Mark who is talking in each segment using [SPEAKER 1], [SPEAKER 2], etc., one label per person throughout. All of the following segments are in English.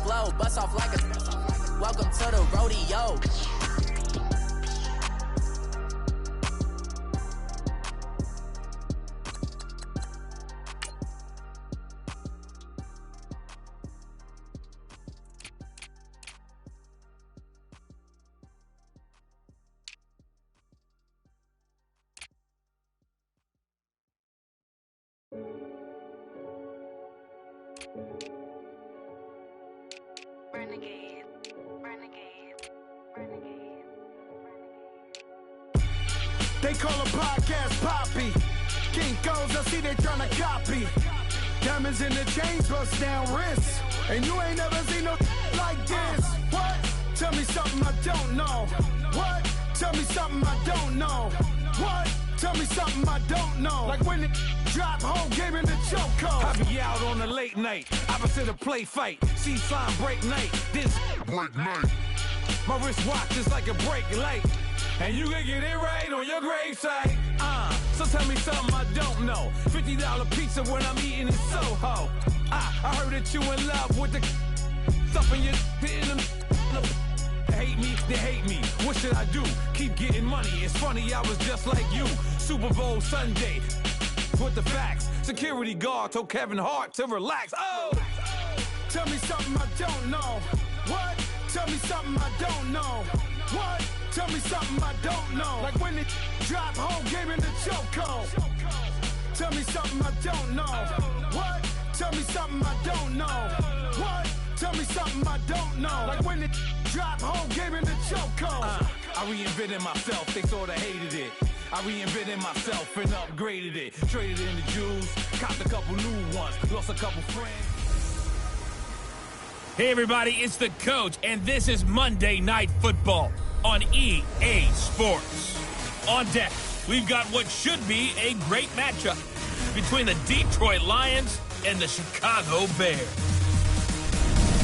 [SPEAKER 1] flow, bust off like a welcome to the rodeo.
[SPEAKER 2] They call a podcast Poppy. Kinkos, I see they tryna copy. Diamonds in the chains, bust down wrists. And you ain't never seen no like this. What? Tell me something I don't know. What? Tell me something I don't know. What? Tell me something I don't know. Like when it drop, whole game in the chokehold.
[SPEAKER 3] I be out on a late night, opposite a play fight. See sign break night, this break night. My wristwatch is like a brake light. And you can get it right on your gravesite. So tell me something I don't know. $50 pizza when I'm eating in Soho. I heard that you in love with the stuff in your in them. Hate me, they hate me. What should I do? Keep getting money. It's funny, I was just like you. Super Bowl Sunday. With the facts. Security guard told Kevin Hart to relax. Oh!
[SPEAKER 2] Tell me something I don't know. What? Tell me something I don't know. What? Tell me something I don't know. Like when it drop, whole game in the chokehold. Tell me something I don't know. What? Tell me something I don't know. What? Tell me something I don't know. Like when it drop, whole game in the chokehold.
[SPEAKER 3] I reinvented myself, they sorta hated it. I reinvented myself and upgraded it. Traded in the Jews, copped a couple new ones, lost a couple friends.
[SPEAKER 4] Hey everybody, it's the Coach, and this is Monday Night Football on EA Sports. On deck, we've got what should be a great matchup between the Detroit Lions and the Chicago Bears.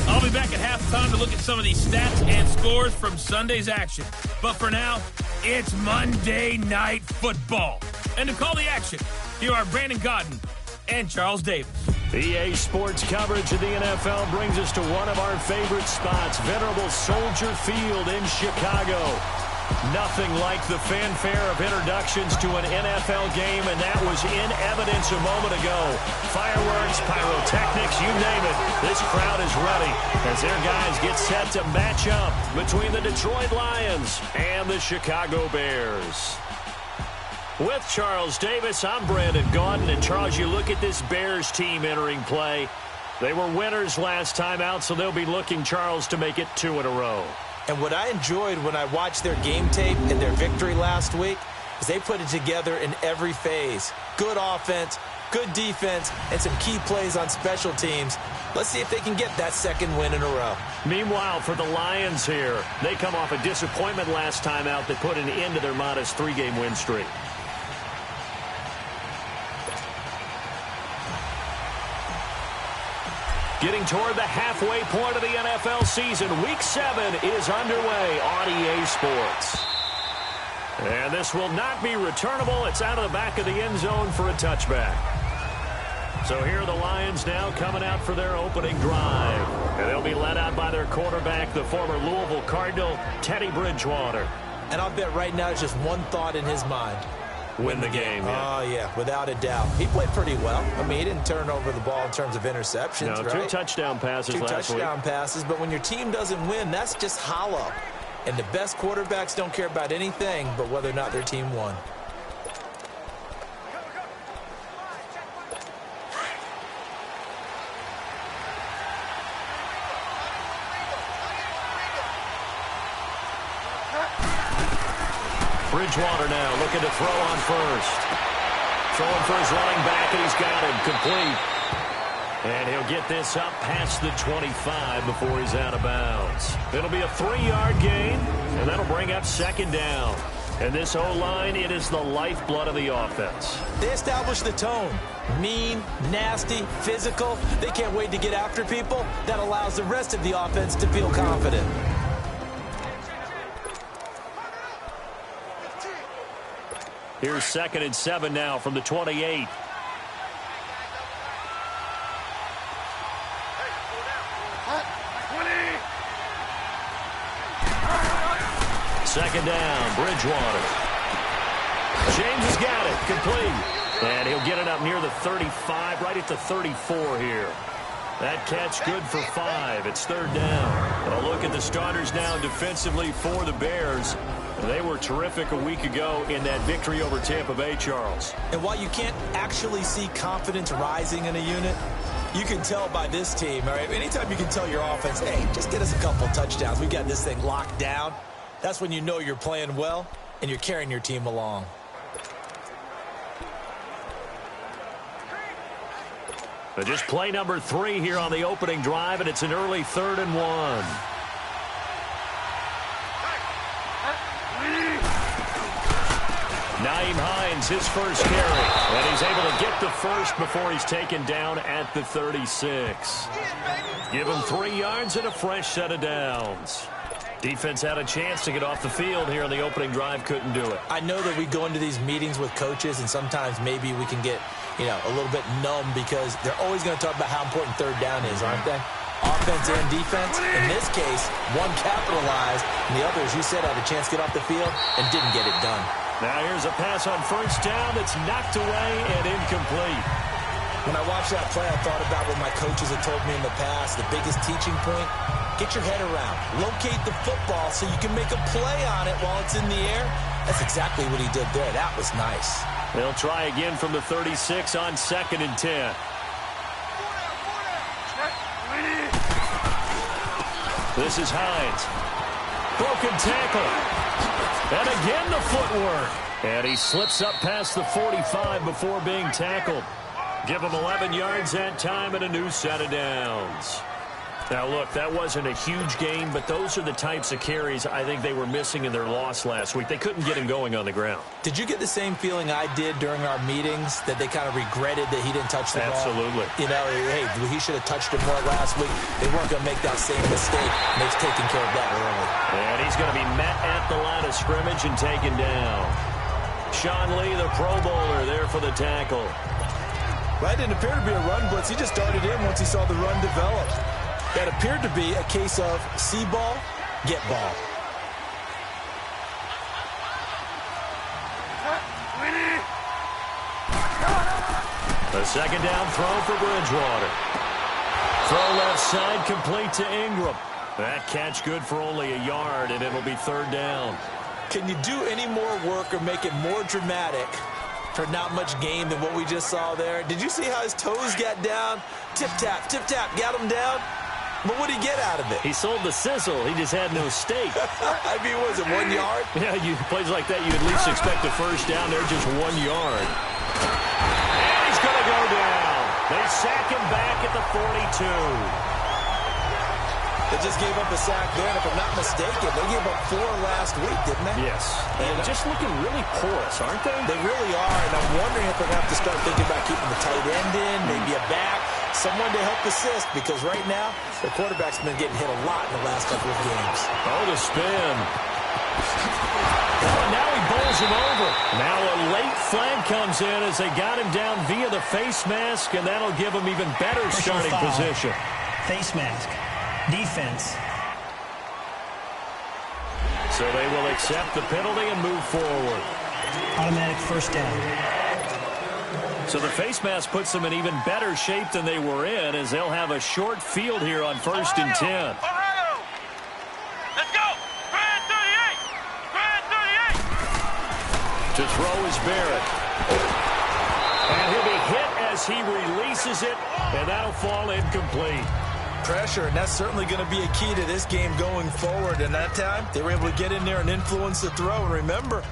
[SPEAKER 4] I'll be back at halftime to look at some of these stats and scores from Sunday's action. But for now, it's Monday Night Football. And to call the action, here are Brandon Godden and Charles Davis.
[SPEAKER 5] EA Sports coverage of the NFL brings us to one of our favorite spots, venerable Soldier Field in Chicago. Nothing like the fanfare of introductions to an NFL game, and that was in evidence a moment ago. Fireworks, pyrotechnics, you name it. This crowd is ready as their guys get set to match up between the Detroit Lions and the Chicago Bears. With Charles Davis, I'm Brandon Gaudin. And Charles, you look at this Bears team entering play. They were winners last time out, so they'll be looking, Charles, to make it 2 in a row.
[SPEAKER 6] And what I enjoyed when I watched their game tape and their victory last week is they put it together in every phase. Good offense, good defense, and some key plays on special teams. Let's see if they can get that second win in a row.
[SPEAKER 5] Meanwhile, for the Lions here, they come off a disappointment last time out that put an end to their modest 3-game win streak. Getting toward the halfway point of the NFL season, Week 7 is underway on EA Sports. And this will not be returnable. It's out of the back of the end zone for a touchback. So here are the Lions now coming out for their opening drive. And they'll be led out by their quarterback, the former Louisville Cardinal, Teddy Bridgewater.
[SPEAKER 6] And I'll bet right now it's just one thought in his mind.
[SPEAKER 5] Win the game.
[SPEAKER 6] Yeah. Oh, yeah, without a doubt. He played pretty well. I mean, he didn't turn over the ball in terms of interceptions,
[SPEAKER 5] no,
[SPEAKER 6] right?
[SPEAKER 5] 2 touchdown passes last week.
[SPEAKER 6] 2 touchdown passes, but when your team doesn't win, that's just hollow. And the best quarterbacks don't care about anything but whether or not their team won.
[SPEAKER 5] Bridgewater now looking to throw on first. Throwing for his running back, and he's got him complete. And he'll get this up past the 25 before he's out of bounds. It'll be a 3-yard gain, and that'll bring up second down. And this O-line, it is the lifeblood of the offense.
[SPEAKER 6] They established the tone. Mean, nasty, physical. They can't wait to get after people. That allows the rest of the offense to feel confident.
[SPEAKER 5] Here's 2nd and 7 now from the 28. Second down, Bridgewater. James has got it, complete. And he'll get it up near the 35, right at the 34 here. That catch good for 5. It's third down. A look at the starters now defensively for the Bears. They were terrific a week ago in that victory over Tampa Bay, Charles.
[SPEAKER 6] And while you can't actually see confidence rising in a unit, you can tell by this team, all right? Anytime you can tell your offense, hey, just get us a couple touchdowns. We got this thing locked down. That's when you know you're playing well and you're carrying your team along.
[SPEAKER 5] But just play number 3 here on the opening drive, and it's an early 3rd and 1. Nyheim Hines, his first carry, and he's able to get the first before he's taken down at the 36. Give him 3 yards and a fresh set of downs. Defense had a chance to get off the field here on the opening drive, couldn't do it.
[SPEAKER 6] I know that we go into these meetings with coaches, and sometimes maybe we can get, a little bit numb because they're always going to talk about how important third down is, aren't they? Offense and defense. In this case, one capitalized, and the other, as you said, had a chance to get off the field and didn't get it done.
[SPEAKER 5] Now here's a pass on first down that's knocked away and incomplete.
[SPEAKER 6] When I watched that play, I thought about what my coaches had told me in the past. The biggest teaching point, get your head around. Locate the football so you can make a play on it while it's in the air. That's exactly what he did there. That was nice.
[SPEAKER 5] They'll try again from the 36 on 2nd and 10. This is Hines. Broken tackle. And again the footwork. And he slips up past the 45 before being tackled. Give him 11 yards that time and a new set of downs. Now, look, that wasn't a huge gain, but those are the types of carries I think they were missing in their loss last week. They couldn't get him going on the ground.
[SPEAKER 6] Did you get the same feeling I did during our meetings, that they kind of regretted that he didn't touch the ball?
[SPEAKER 5] Absolutely.
[SPEAKER 6] Hey, he should have touched it more last week. They weren't going to make that same mistake, and they've taken care of that early.
[SPEAKER 5] And he's going to be met at the line of scrimmage and taken down. Sean Lee, the Pro Bowler, there for the tackle.
[SPEAKER 6] Well, it didn't appear to be a run blitz. He just started in once he saw the run develop. That appeared to be a case of see ball, get ball.
[SPEAKER 5] The second down throw for Bridgewater. Throw left side, complete to Ingram. That catch good for only a yard, and it'll be 3rd down.
[SPEAKER 6] Can you do any more work or make it more dramatic for not much gain than what we just saw there? Did you see how his toes got down? Tip-tap, got him down. But what did he get out of it?
[SPEAKER 5] He sold the sizzle. He just had no steak.
[SPEAKER 6] I mean, was it 1 yard?
[SPEAKER 5] Yeah, plays like that, you at least expect a first down. They're just 1 yard. And he's going to go down. They sack him back at the 42.
[SPEAKER 6] They just gave up a sack there, and if I'm not mistaken, they gave up 4 last week, didn't they?
[SPEAKER 5] Yes. And just looking really porous, aren't they?
[SPEAKER 6] They really are, and I'm wondering if they're going to have to start thinking about keeping the tight end in, maybe a back, someone to help assist, because right now, their quarterback's been getting hit a lot in the last couple of games.
[SPEAKER 5] Oh, the spin. Oh, now he bowls him over. Now a late flag comes in as they got him down via the face mask, and that'll give him even better starting position.
[SPEAKER 7] Face mask. Defense.
[SPEAKER 5] So they will accept the penalty and move forward.
[SPEAKER 7] Automatic first down.
[SPEAKER 5] So the face mask puts them in even better shape than they were in, as they'll have a short field here on 1st and 10.
[SPEAKER 8] Ohio! Let's go! Brand 38! Brand 38!
[SPEAKER 5] To throw is Barrett. And he'll be hit as he releases it, and that'll fall incomplete.
[SPEAKER 6] Pressure, and that's certainly going to be a key to this game going forward. And that time, they were able to get in there and influence the throw. And remember,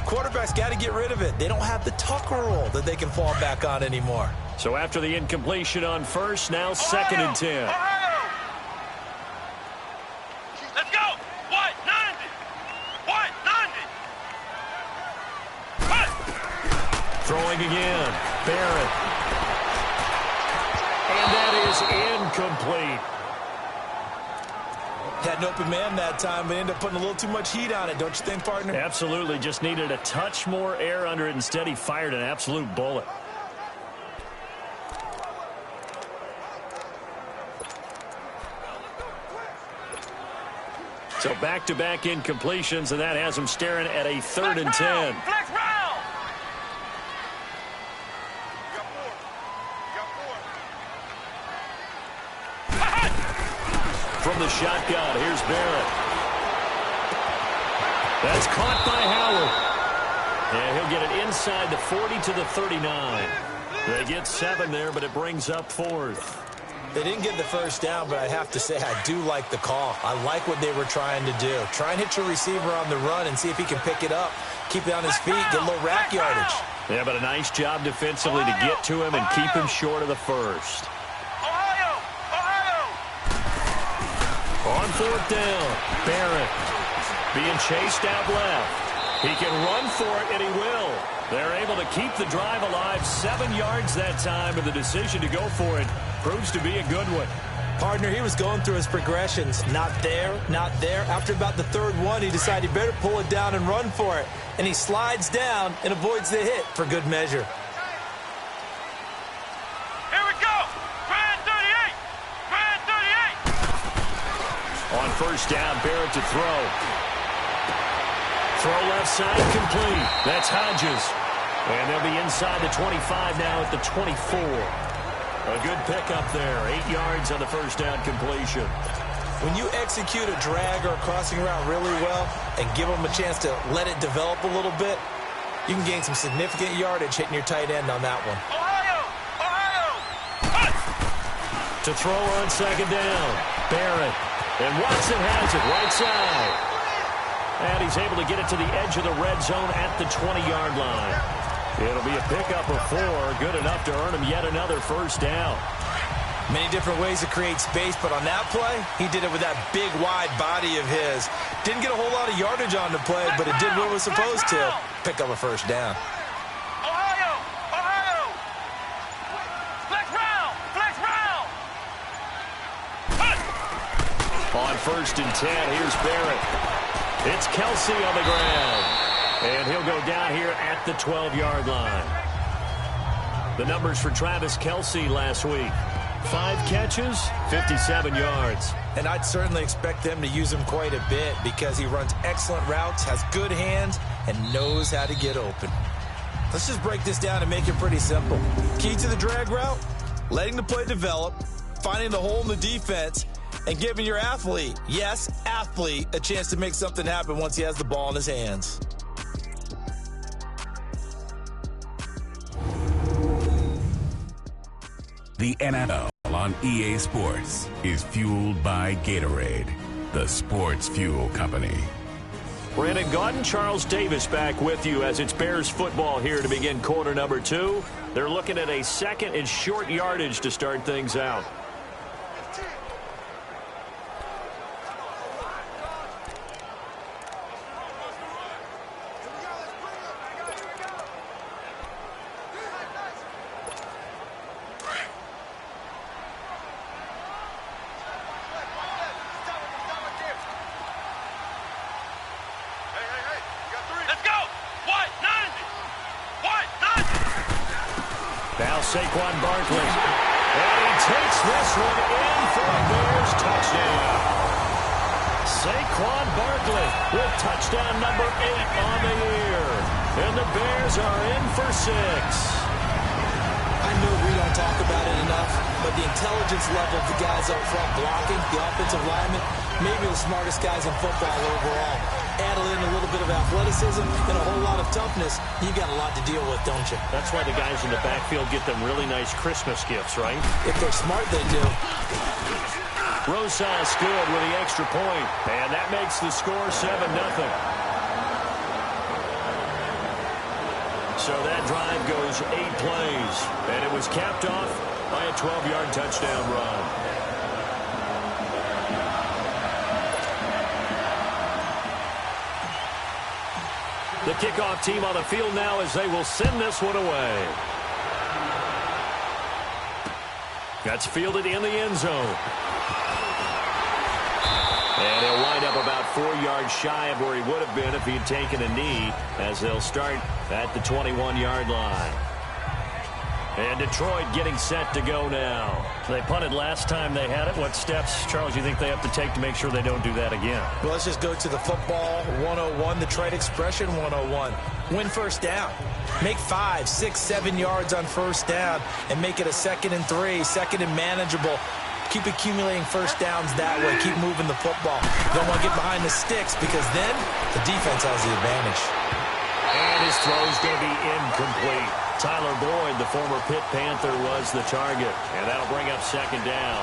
[SPEAKER 6] quarterbacks got to get rid of it. They don't have the Tucker rule that they can fall back on anymore.
[SPEAKER 5] So after the incompletion on first, now 2nd and 10.
[SPEAKER 8] Ohio! Let's go! What? 90! What? 90! What?
[SPEAKER 5] Throwing again. Barrett. And that is incomplete.
[SPEAKER 6] Had an open man that time, but ended up putting a little too much heat on it, don't you think, partner?
[SPEAKER 5] Absolutely. Just needed a touch more air under it. Instead, he fired an absolute bullet. So back-to-back incompletions, and that has them staring at a 3rd and 10.
[SPEAKER 8] Flex round.
[SPEAKER 5] From the shotgun, here's Barrett. That's caught by Howard. And he'll get it inside the 40 to the 39. They get 7 there, but it brings up 4th.
[SPEAKER 6] They didn't get the first down, but I have to say I do like the call. I like what they were trying to do. Try and hit your receiver on the run and see if he can pick it up, keep it on his feet, get a little rack yardage.
[SPEAKER 5] Yeah, but a nice job defensively to get to him and keep him short of the first.
[SPEAKER 8] Ohio.
[SPEAKER 5] On 4th down, Barrett being chased out left. He can run for it, and he will. They're able to keep the drive alive. 7 yards that time, and the decision to go for it proves to be a good one.
[SPEAKER 6] Partner, he was going through his progressions. Not there, not there. After about the 3rd one, he decided he better pull it down and run for it. And he slides down and avoids the hit for good measure.
[SPEAKER 8] Here we go. Grand 38. Grand 38.
[SPEAKER 5] On 1st down, Barrett to throw. Throw left side, complete. That's Hodges. And they'll be inside the 25 now at the 24. A good pickup there. 8 yards on the 1st down completion.
[SPEAKER 6] When you execute a drag or a crossing route really well and give them a chance to let it develop a little bit, you can gain some significant yardage hitting your tight end on that one.
[SPEAKER 8] Ohio.
[SPEAKER 5] To throw on 2nd down, Barrett. And Watson has it right side. And he's able to get it to the edge of the red zone at the 20-yard line. It'll be a pickup of 4, good enough to earn him yet another 1st down.
[SPEAKER 6] Many different ways to create space, but on that play, he did it with that big, wide body of his. Didn't get a whole lot of yardage on the play, but it did what it was supposed to. Pick up a 1st down.
[SPEAKER 8] Ohio. Flex round.
[SPEAKER 5] On 1st and 10, here's Barrett. It's Kelsey on the ground. And he'll go down here at the 12-yard line. The numbers for Travis Kelsey last week. 5 catches, 57 yards.
[SPEAKER 6] And I'd certainly expect them to use him quite a bit because he runs excellent routes, has good hands, and knows how to get open. Let's just break this down and make it pretty simple. Key to the drag route, letting the play develop, finding the hole in the defense, and giving your athlete, yes, athlete, a chance to make something happen once he has the ball in his hands.
[SPEAKER 9] The NFL on EA Sports is fueled by Gatorade, the sports fuel company.
[SPEAKER 5] Brandon Gaudin, Charles Davis back with you as it's Bears football here to begin quarter number 2. They're looking at a 2nd and short yardage to start things out. Saquon Barkley. And he takes this one in for a Bears touchdown. Saquon Barkley with touchdown number 8 on the year. And the Bears are in for 6.
[SPEAKER 6] I know we don't talk about it enough, but the intelligence level of the guys up front blocking, the offensive linemen, maybe the smartest guys in football overall. Add in a little bit of athleticism and a whole lot of toughness, you got a lot to deal with, don't you?
[SPEAKER 5] That's why the guys in the backfield get them really nice Christmas gifts, right?
[SPEAKER 6] If they're smart, they do.
[SPEAKER 5] Rosas good with the extra point, and that makes the score 7-0. So that drive goes 8 plays, and it was capped off by a 12-yard touchdown run. The kickoff team on the field now as they will send this one away. That's fielded in the end zone. And he'll wind up about 4 yards shy of where he would have been if he had taken a knee, as they'll start at the 21-yard line. And Detroit getting set to go now. They punted last time they had it. What steps, Charles, you think they have to take to make sure they don't do that again?
[SPEAKER 6] Well, let's just go to the football 101, the trade expression 101. Win first down. Make 5, 6, 7 yards on first down and make it a 2nd and 3, 2nd and manageable. Keep accumulating first downs that way. Keep moving the football. You don't want to get behind the sticks because then the defense has the advantage.
[SPEAKER 5] And his throw is going to be incomplete. Tyler Boyd, the former Pitt Panther, was the target. And that'll bring up 2nd down.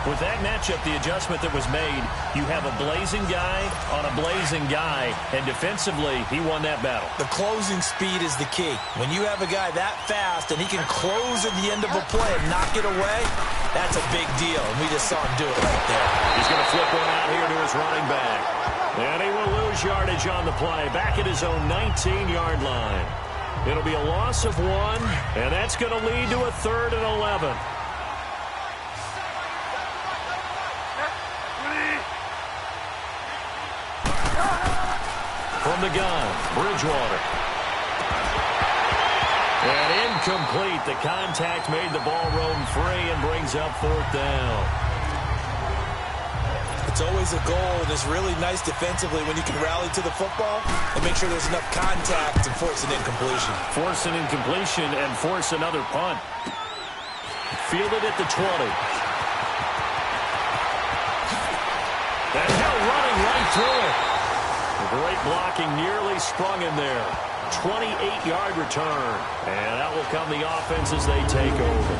[SPEAKER 5] With that matchup, the adjustment that was made, you have a blazing guy on a blazing guy, and defensively, he won that battle.
[SPEAKER 6] The closing speed is the key. When you have a guy that fast and he can close at the end of a play and knock it away, that's a big deal, and we just saw him do it right there.
[SPEAKER 5] He's going to flip one out here to his running back. And he will lose yardage on the play, back at his own 19-yard line. It'll be a loss of 1, and that's going to lead to a 3rd and 11. From the gun, Bridgewater. And incomplete. The contact made the ball roam free and brings up 4th down.
[SPEAKER 6] It's always a goal, and it's really nice defensively when you can rally to the football and make sure there's enough contact and force an incompletion.
[SPEAKER 5] Force an incompletion and force another punt. Fielded at the 20. And now running right through it. Great blocking, nearly sprung in there. 28-yard return. And that will come the offense as they take over.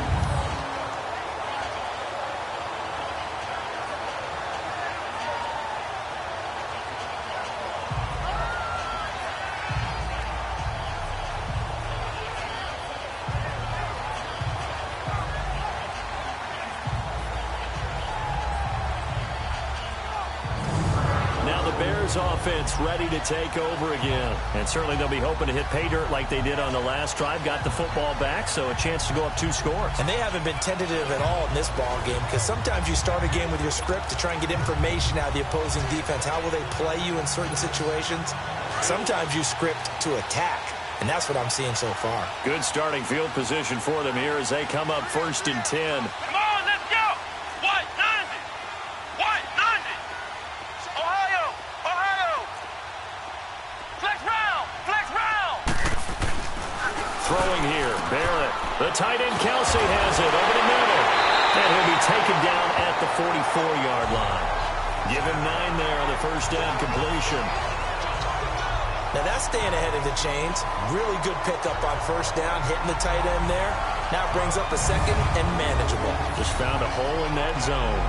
[SPEAKER 5] Offense ready to take over again. And certainly they'll be hoping to hit pay dirt like they did on the last drive. Got the football back, so a chance to go up 2 scores.
[SPEAKER 6] And they haven't been tentative at all in this ball game because sometimes you start a game with your script to try and get information out of the opposing defense. How will they play you in certain situations? Sometimes you script to attack, and that's what I'm seeing so far.
[SPEAKER 5] Good starting field position for them here as they come up 1st and 10.
[SPEAKER 8] Come on, let's go! What? 90! What? 90! Ohio! Ohio! Flex round! Flex round!
[SPEAKER 5] Throwing here, Barrett. The tight end Kelsey has it over the middle. And he'll be taken down at the 44-yard line. Give him 9 there on the first down completion.
[SPEAKER 6] Now that's staying ahead of the chains. Really good pickup on first down, hitting the tight end there. Now it brings up a 2nd and manageable.
[SPEAKER 5] Just found a hole in that zone.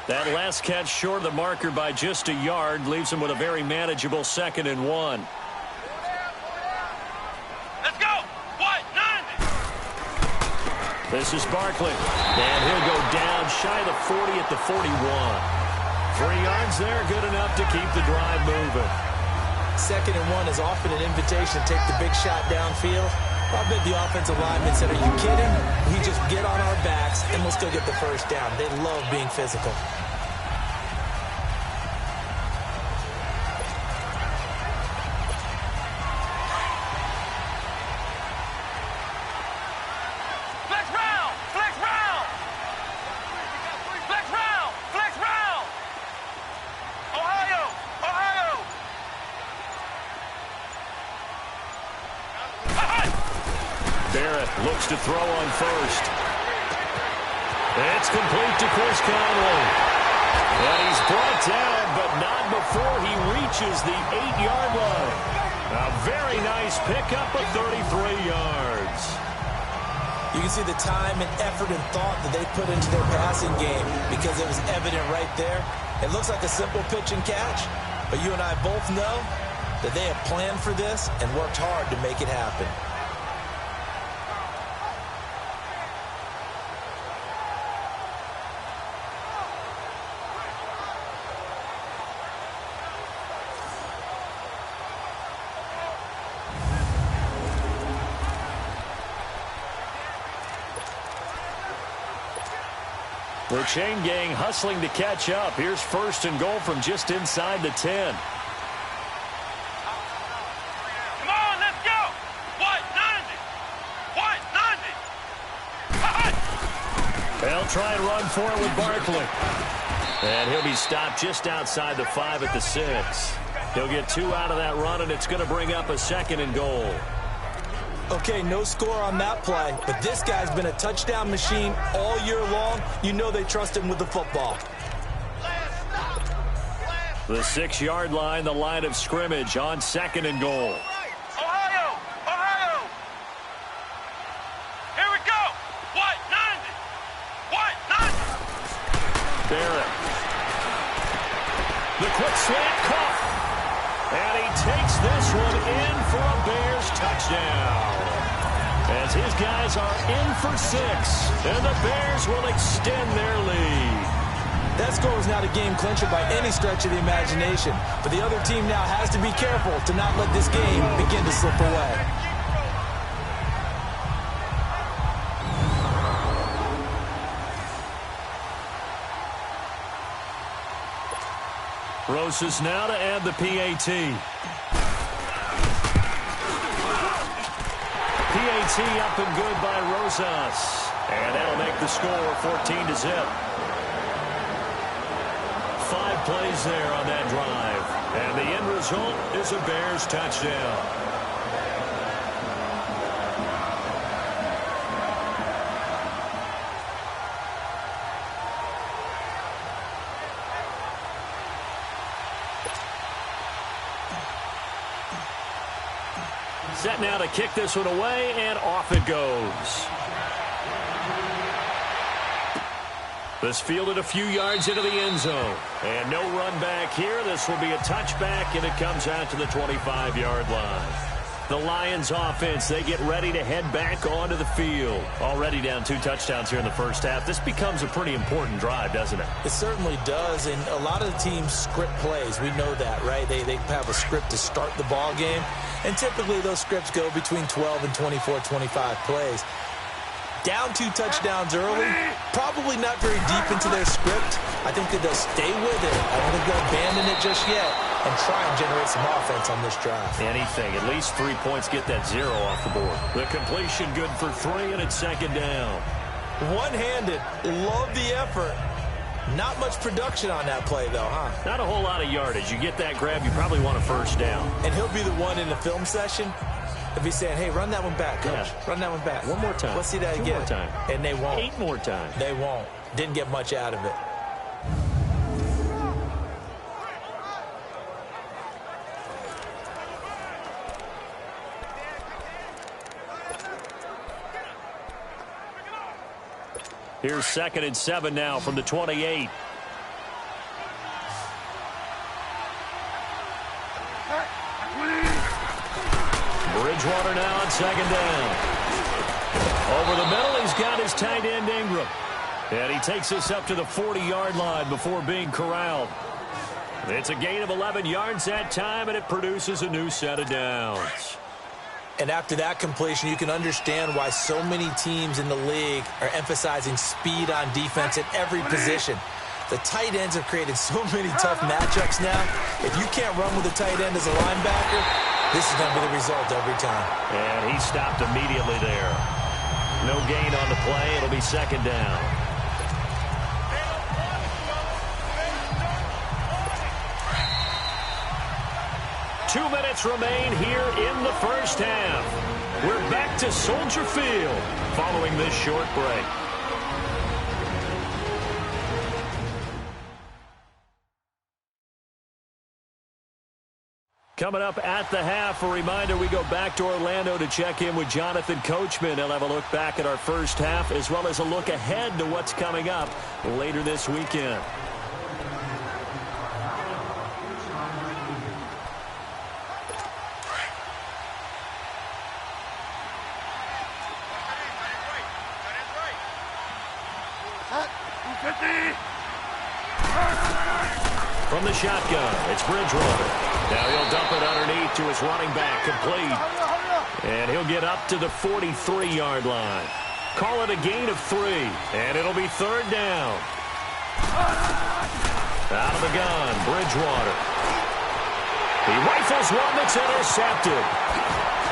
[SPEAKER 5] That last catch short of the marker by just a yard leaves him with a very manageable 2nd and 1.
[SPEAKER 8] Let's go! What? 90!
[SPEAKER 5] This is Barkley. And he'll go down shy of the 40 at the 41. 3 yards there, good enough to keep the drive moving.
[SPEAKER 6] 2nd and 1 is often an invitation to take the big shot downfield. I bet the offensive lineman said, are you kidding? We just get on our backs and let's go get the first down. They love being physical.
[SPEAKER 8] Flex round! Flex round! Flex round! Flex round! Ohio! Ohio!
[SPEAKER 5] Barrett looks to throw on first. It's complete to Chris Conley. And he's brought down, but not before he reaches the 8-yard line. A very nice pickup of 33 yards.
[SPEAKER 6] You can see the time and effort and thought that they put into their passing game because it was evident right there. It looks like a simple pitch and catch, but you and I both know that they have planned for this and worked hard to make it happen.
[SPEAKER 5] The chain gang hustling to catch up. Here's first and goal from just inside the 10.
[SPEAKER 8] Come on, let's go. What? 90. What? 90.
[SPEAKER 5] They'll try and run for it with Barkley. And he'll be stopped just outside the 5 at the 6. He'll get 2 out of that run, and it's going to bring up a second and goal.
[SPEAKER 6] Okay, no score on that play, but this guy's been a touchdown machine all year long. You know they trust him with the football.
[SPEAKER 5] The 6-yard line, the line of scrimmage on second and goal.
[SPEAKER 8] Ohio! Ohio! Here we go! What? 90! What? 90!
[SPEAKER 5] Barrett. The quick slant caught. And he takes this one in for a Bears touchdown. As his guys are in for 6. And the Bears will extend their lead.
[SPEAKER 6] That score was not a game clincher by any stretch of the imagination. But the other team now has to be careful to not let this game begin to slip away.
[SPEAKER 5] Rosas now to add the PAT. PAT up and good by Rosas. And that'll make the score 14-0. 5 plays there on that drive. And the end result is a Bears touchdown. Set now to kick this one away, and off it goes. This fielded a few yards into the end zone. And no run back here. This will be a touchback, and it comes out to the 25-yard line. The Lions offense, they get ready to head back onto the field. Already down 2 touchdowns here in the first half. This becomes a pretty important drive, doesn't it?
[SPEAKER 6] It certainly does, and a lot of the teams script plays. We know that, right? They have a script to start the ball game, and typically those scripts go between 12 and 24, 25 plays. Down 2 touchdowns early, probably not very deep into their script. I think that they'll stay with it. I don't think they'll abandon it just yet and try and generate some offense on this drive.
[SPEAKER 5] Anything. At least 3 points, get that 0 off the board. The completion good for 3, and it's second down.
[SPEAKER 6] One-handed. Love the effort. Not much production on that play, though, huh?
[SPEAKER 5] Not a whole lot of yardage. You get that grab, you probably want a first down.
[SPEAKER 6] And he'll be the one in the film session. If he's saying, hey, run that one back, coach.
[SPEAKER 5] Yeah.
[SPEAKER 6] Run that one back.
[SPEAKER 5] One more time.
[SPEAKER 6] Let's see that
[SPEAKER 5] 2
[SPEAKER 6] again.
[SPEAKER 5] more time.
[SPEAKER 6] And they won't.
[SPEAKER 5] 8 more times.
[SPEAKER 6] They won't. Didn't get much out of it.
[SPEAKER 5] Here's 2nd and 7 now from the 28. Bridgewater now on 2nd down. Over the middle, he's got his tight end Ingram. And he takes us up to the 40-yard line before being corralled. It's a gain of 11 yards that time, and it produces a new set of downs.
[SPEAKER 6] And after that completion, you can understand why so many teams in the league are emphasizing speed on defense at every position. The tight ends have created so many tough matchups now. If you can't run with a tight end as a linebacker, this is going to be the result every time.
[SPEAKER 5] And he stopped immediately there. No gain on the play. It'll be 2nd down. Two minutes remain here in the first half. We're back to Soldier Field following this short break. Coming up at the half, a reminder, we go back to Orlando to check in with Jonathan Coachman. He'll have a look back at our first half as well as a look ahead to what's coming up later this weekend. From the shotgun, it's Bridgewater. Now he'll dump it underneath to his running back, complete. And he'll get up to the 43-yard line. Call it a gain of 3, and it'll be 3rd down. Out of the gun, Bridgewater. He rifles one that's intercepted.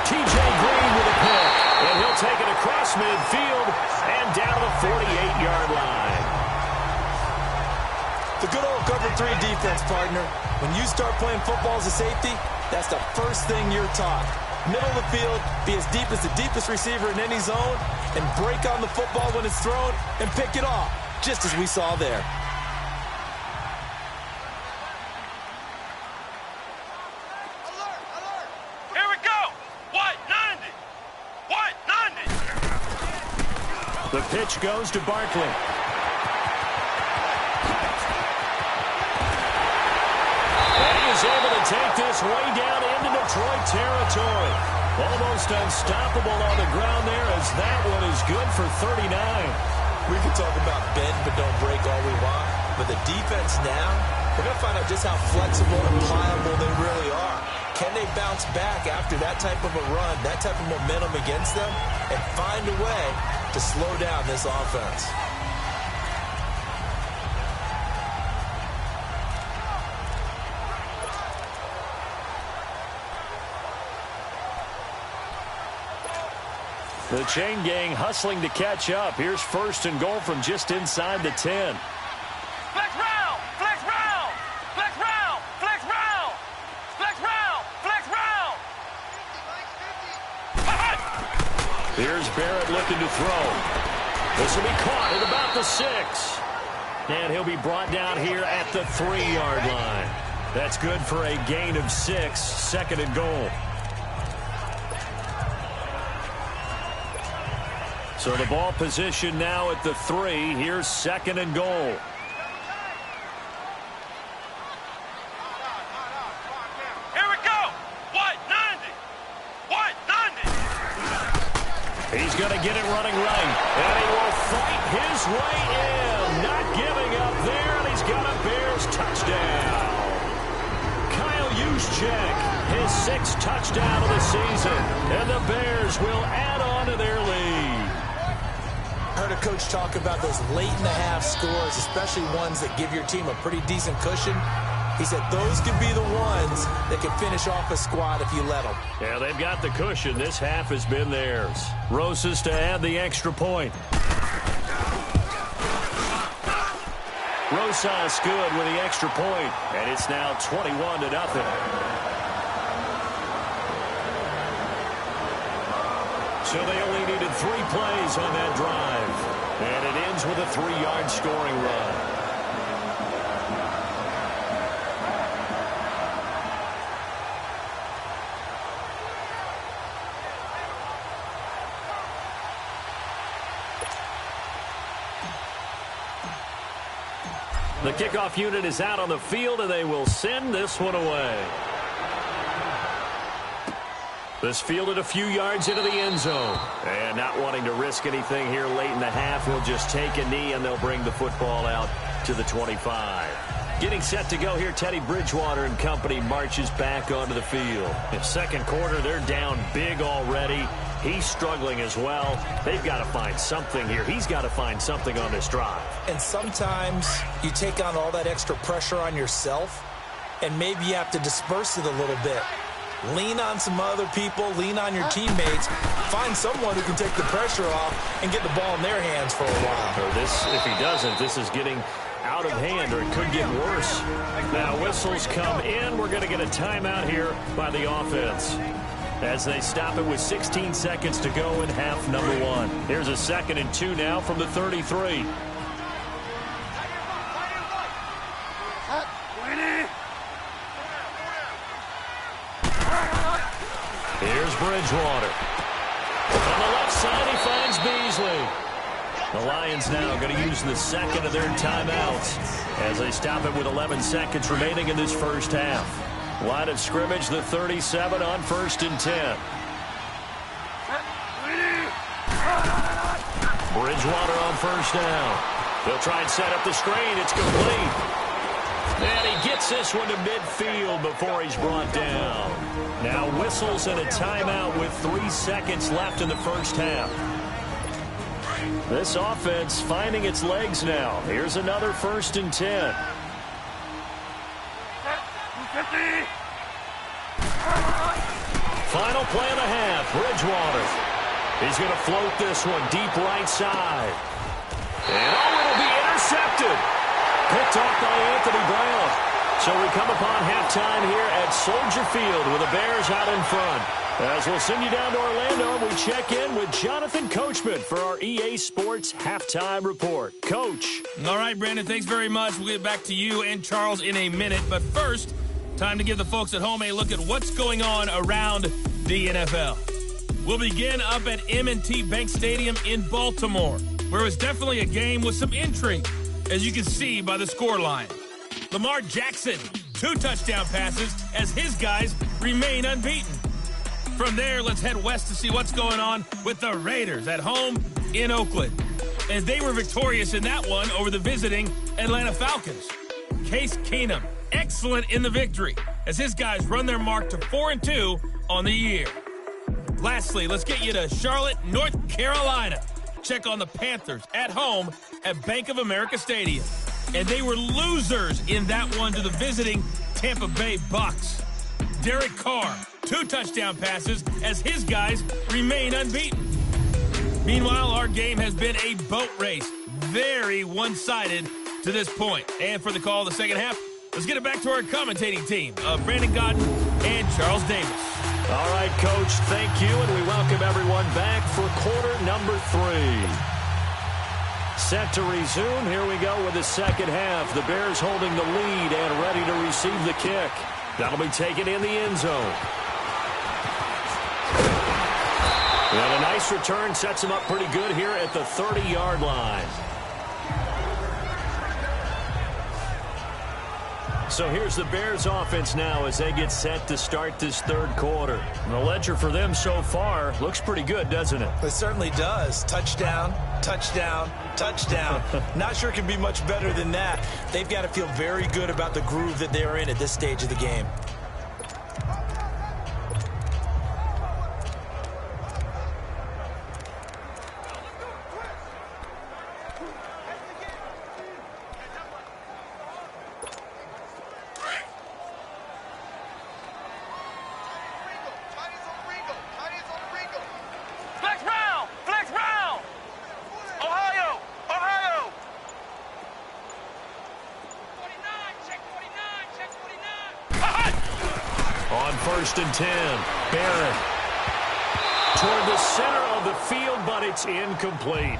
[SPEAKER 5] T.J. Green with a pick, and he'll take it across midfield and down to the 48-yard line.
[SPEAKER 6] The good old cover 3 defense, partner. When you start playing football as a safety, that's the first thing you're taught. Middle of the field, be as deep as the deepest receiver in any zone, and break on the football when it's thrown and pick it off, just as we saw there.
[SPEAKER 5] The pitch goes to Barkley. And he is able to take this way down into Detroit territory. Almost unstoppable on the ground there, as that one is good for 39.
[SPEAKER 6] We can talk about bend but don't break all we want, but the defense now, we're going to find out just how flexible and pliable they really are. Can they bounce back after that type of a run, that type of momentum against them, and find a way to slow down this offense?
[SPEAKER 5] The chain gang hustling to catch up. Here's 1st and goal from just inside the 10.
[SPEAKER 8] Flex round! Flex round! Flex round! Flex round! Flex round! Flex round!
[SPEAKER 5] Here's Barrett looking to throw. This will be caught at about the 6. And he'll be brought down here at the 3-yard line. That's good for a gain of 6, 2nd and goal. So the ball position now at the 3. Here's 2nd and goal.
[SPEAKER 8] Here we go! White 90! White 90!
[SPEAKER 5] He's going to get it running right. And he will fight his way in. Not giving up there. And he's got a Bears touchdown. Kyle Juszczyk, his 6th touchdown of the season. And the Bears will add on to their lead.
[SPEAKER 6] I heard a coach talk about those late-in-the-half scores, especially ones that give your team a pretty decent cushion. He said those could be the ones that can finish off a squad if you let them.
[SPEAKER 5] Yeah, they've got the cushion. This half has been theirs. Rosas to add the extra point. Rosas good with the extra point, and it's now 21-0. So they only needed 3 plays on that drive. And it ends with a 3-yard scoring run. The kickoff unit is out on the field, and they will send this one away. This fielded a few yards into the end zone. And not wanting to risk anything here late in the half, we'll just take a knee and they'll bring the football out to the 25. Getting set to go here, Teddy Bridgewater and company marches back onto the field. In 2nd quarter, they're down big already. He's struggling as well. They've got to find something here. He's got to find something on this drive.
[SPEAKER 6] And sometimes you take on all that extra pressure on yourself, and maybe you have to disperse it a little bit. Lean on some other people, lean on your teammates, find someone who can take the pressure off and get the ball in their hands for a while.
[SPEAKER 5] Or this, if he doesn't, this is getting out of hand, or it could get worse. Now whistles come in. We're going to get a timeout here by the offense as they stop it with 16 seconds to go in half number 1. Here's a 2nd and 2 now from the 33. Here's Bridgewater. On the left side, he finds Beasley. The Lions now going to use the 2nd of their timeouts as they stop it with 11 seconds remaining in this first half. Line of scrimmage, the 37 on 1st and 10. Bridgewater on 1st down. They'll try and set up the screen. It's complete. And he gets this one to midfield before he's brought down. Now whistles and a timeout with 3 seconds left in the first half. This offense finding its legs now. Here's another 1st and 10. Final play of the half, Bridgewater. He's going to float this one deep right side. And it'll be intercepted. Picked off by Anthony Brown. So we come upon halftime here at Soldier Field with the Bears out in front. As we'll send you down to Orlando, we check in with Jonathan Coachman for our EA Sports Halftime Report. Coach.
[SPEAKER 4] All right, Brandon, thanks very much. We'll get back to you and Charles in a minute. But first, time to give the folks at home a look at what's going on around the NFL. We'll begin up at M&T Bank Stadium in Baltimore, where it was definitely a game with some intrigue, as you can see by the scoreline. Lamar Jackson, 2 touchdown passes as his guys remain unbeaten. From there, let's head west to see what's going on with the Raiders at home in Oakland, as they were victorious in that one over the visiting Atlanta Falcons. Case Keenum, excellent in the victory, as his guys run their mark to 4-2 on the year. Lastly, let's get you to Charlotte, North Carolina. Check on the Panthers at home at Bank of America Stadium. And they were losers in that one to the visiting Tampa Bay Bucks. Derek Carr, 2 touchdown passes as his guys remain unbeaten. Meanwhile, our game has been a boat race. Very one-sided to this point. And for the call of the second half, let's get it back to our commentating team of Brandon Godden and Charles Davis.
[SPEAKER 5] All right, Coach, thank you, and we welcome everyone back for quarter number 3. Set to resume. Here we go with the second half. The Bears holding the lead and ready to receive the kick. That'll be taken in the end zone. And a nice return sets him up pretty good here at the 30-yard line. So here's the Bears offense now as they get set to start this third quarter. And the ledger for them so far looks pretty good, doesn't it?
[SPEAKER 6] It certainly does. Touchdown, touchdown, touchdown. Not sure it can be much better than that. They've got to feel very good about the groove that they're in at this stage of the game.
[SPEAKER 5] On 1st and 10, Barrett toward the center of the field, but it's incomplete.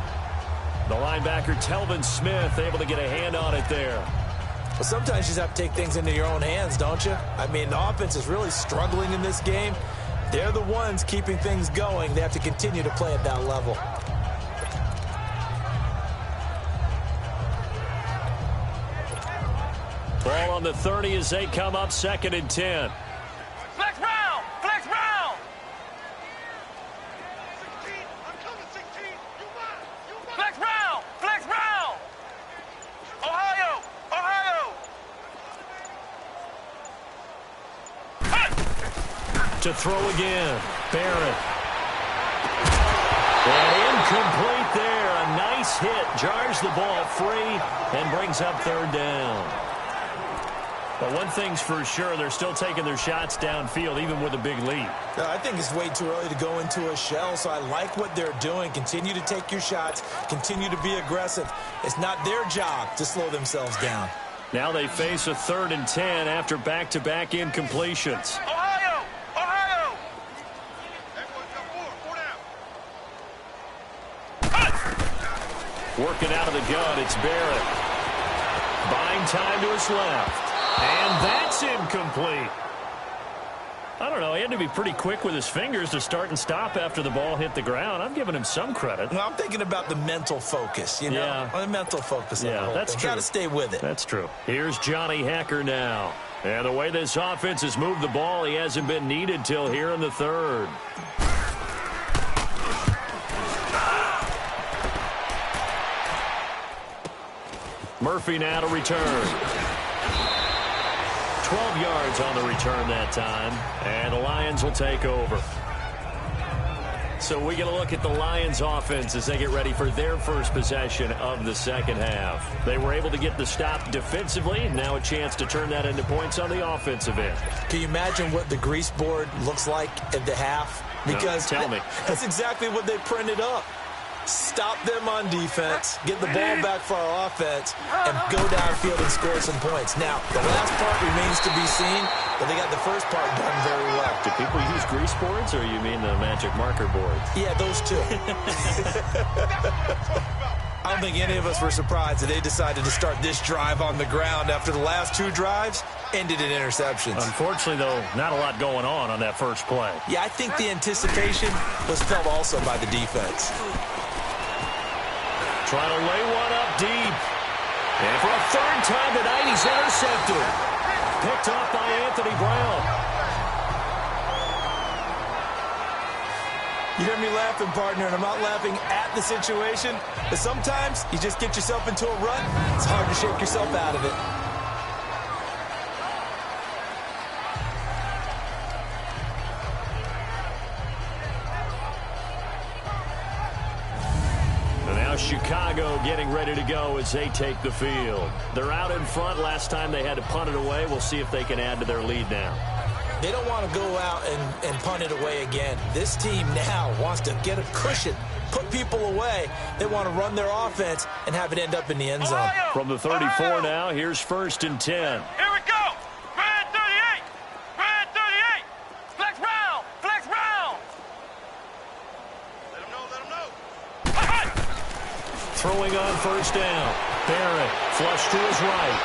[SPEAKER 5] The linebacker, Telvin Smith, able to get a hand on it there.
[SPEAKER 6] Well, sometimes you just have to take things into your own hands, don't you? I mean, the offense is really struggling in this game. They're the ones keeping things going. They have to continue to play at that level.
[SPEAKER 5] Ball on the 30 as they come up 2nd and 10.
[SPEAKER 8] Flex round! Flex round!
[SPEAKER 2] 16, I'm coming, 16. You run!
[SPEAKER 8] Flex round! Flex round! Ohio! Ohio!
[SPEAKER 5] To throw again, Barrett. And incomplete there. A nice hit. Jars the ball free and brings up 3rd down. But one thing's for sure, they're still taking their shots downfield, even with a big lead.
[SPEAKER 6] I think it's way too early to go into a shell, so I like what they're doing. Continue to take your shots. Continue to be aggressive. It's not their job to slow themselves down.
[SPEAKER 5] Now they face a 3rd and 10 after back-to-back incompletions.
[SPEAKER 8] Ohio! Ohio!
[SPEAKER 5] Working out of the gun, it's Barrett. Buying time to his left. And that's incomplete. I don't know. He had to be pretty quick with his fingers to start and stop after the ball hit the ground. I'm giving him some credit.
[SPEAKER 6] Well, I'm thinking about the mental focus, you know?
[SPEAKER 5] Yeah.
[SPEAKER 6] The mental focus.
[SPEAKER 5] Yeah, that's true.
[SPEAKER 6] Got to stay with it.
[SPEAKER 5] That's true. Here's Johnny Hacker now. And the way this offense has moved the ball, he hasn't been needed till here in the 3rd. Murphy now to return. 12 yards on the return that time, and the Lions will take over. So we get a look at the Lions offense as they get ready for their first possession of the second half. They were able to get the stop defensively. Now a chance to turn that into points on the offensive end.
[SPEAKER 6] Can you imagine what the grease board looks like at the half? Because
[SPEAKER 5] no, tell me.
[SPEAKER 6] That's exactly what they printed up. Stop them on defense, get the ball back for our offense, and go downfield and score some points. Now, the last part remains to be seen, but they got the first part done very well.
[SPEAKER 5] Do people use grease boards, or you mean the magic marker boards?
[SPEAKER 6] Yeah, those two. I don't think any of us were surprised that they decided to start this drive on the ground after the last two drives ended in interceptions.
[SPEAKER 5] Unfortunately, though, not a lot going on that first play.
[SPEAKER 6] Yeah, I think the anticipation was felt also by the defense.
[SPEAKER 5] Trying to lay one up deep. And for a third time tonight, he's intercepted. Picked off by Anthony Brown.
[SPEAKER 6] You hear me laughing, partner, and I'm not laughing at the situation, but sometimes you just get yourself into a rut. It's hard to shake yourself out of it.
[SPEAKER 5] Chicago getting ready to go as they take the field. They're out in front. Last time they had to punt it away. We'll see if they can add to their lead now.
[SPEAKER 6] They don't want to go out and punt it away again. This team now wants to get a cushion, put people away. They want to run their offense and have it end up in the end zone.
[SPEAKER 5] From the 34 now, here's 1st and 10.
[SPEAKER 8] Here we go. Red 38. Red 38. Flex round. Flex round. Let them know. Let them know.
[SPEAKER 5] Throwing on 1st down. Barrett flush to his right.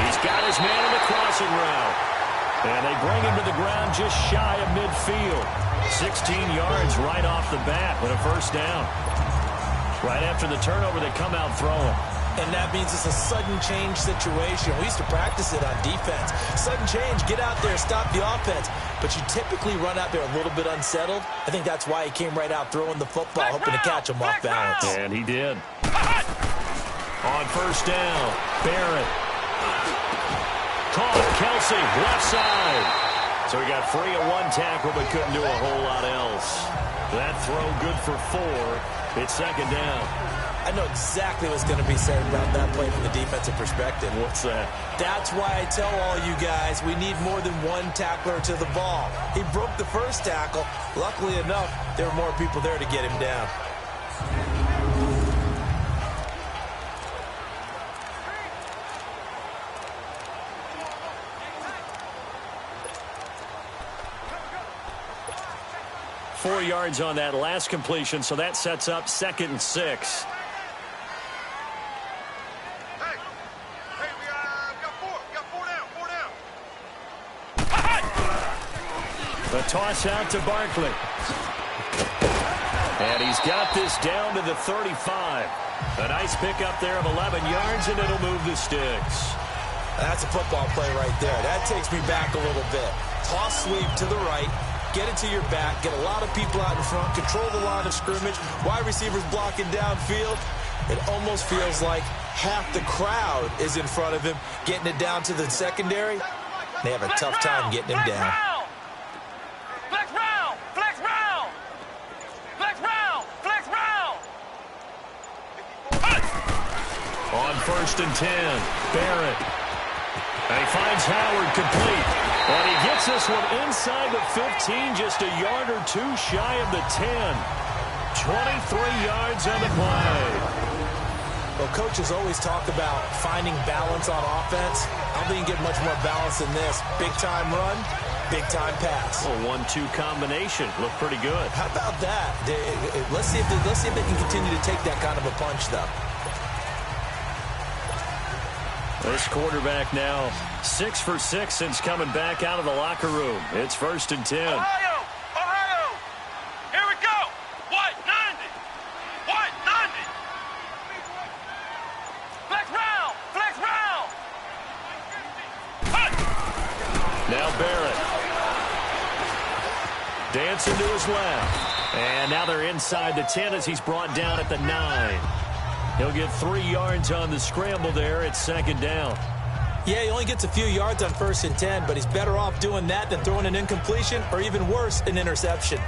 [SPEAKER 5] He's got his man in the crossing route. And they bring him to the ground just shy of midfield. 16 yards right off the bat with a 1st down. Right after the turnover, they come out throwing.
[SPEAKER 6] And that means it's a sudden change situation. We used to practice it on defense. Sudden change, get out there, stop the offense. But you typically run out there a little bit unsettled. I think that's why he came right out throwing the football, hoping to catch him off balance.
[SPEAKER 5] And he did. On 1st down, Barrett. Caught Kelsey, left side. So he got free of one tackle, but couldn't do a whole lot else. That throw good for 4. It's 2nd down.
[SPEAKER 6] I know exactly what's going to be said about that play from the defensive perspective.
[SPEAKER 5] What's that?
[SPEAKER 6] That's why I tell all you guys we need more than one tackler to the ball. He broke the first tackle. Luckily enough, there were more people there to get him down.
[SPEAKER 5] Four yards on that last completion, so that sets up 2nd and 6. The toss out to Barkley. And he's got this down to the 35. A nice pickup there of 11 yards, and it'll move the sticks.
[SPEAKER 6] That's a football play right there. That takes me back a little bit. Toss sweep to the right. Get it to your back. Get a lot of people out in front. Control the line of scrimmage. Wide receivers blocking downfield. It almost feels like half the crowd is in front of him, getting it down to the secondary. They have a tough time getting him down.
[SPEAKER 8] Flex round! Flex round! Flex round! Flex round!
[SPEAKER 5] On 1st and 10, Barrett. And he finds Howard complete. And he gets this one inside the 15, just a yard or two shy of the 10. 23 yards on the play.
[SPEAKER 6] Well, coaches always talk about finding balance on offense. I don't think you get much more balance than this. Big-time run, big-time pass.
[SPEAKER 5] Well, 1-2 combination. Looked pretty good.
[SPEAKER 6] How about that? Let's see if they can continue to take that kind of a punch, though.
[SPEAKER 5] This quarterback now 6 for 6 since coming back out of the locker room. It's 1st and 10.
[SPEAKER 8] Ohio! Ohio! Here we go! White 90! White 90! Flex round! Flex round!
[SPEAKER 5] Now Barrett. Dancing to his left. And now they're inside the 10 as he's brought down at the 9. He'll get 3 yards on the scramble there at 2nd down.
[SPEAKER 6] Yeah, he only gets a few yards on 1st and 10, but he's better off doing that than throwing an incompletion or even worse, an interception.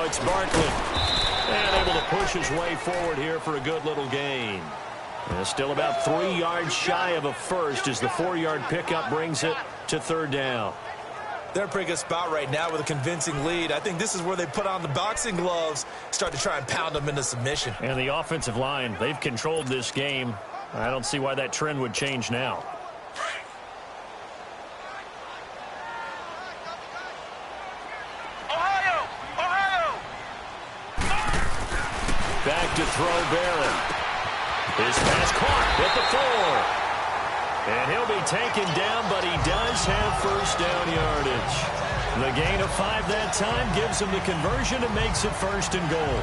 [SPEAKER 5] it's Barkley. And able to push his way forward here for a good little gain. And still about 3 yards shy of a first as the 4-yard pickup brings it to third down.
[SPEAKER 6] They're in a pretty good spot right now with a convincing lead. I think this is where they put on the boxing gloves, start to try and pound them into submission.
[SPEAKER 5] And the offensive line, they've controlled this game. I don't see why that trend would change now. Back to throw Barron. His pass caught at the 4. And he'll be taken down, but he does have first down yardage. The gain of 5 that time gives him the conversion and makes it first and goal.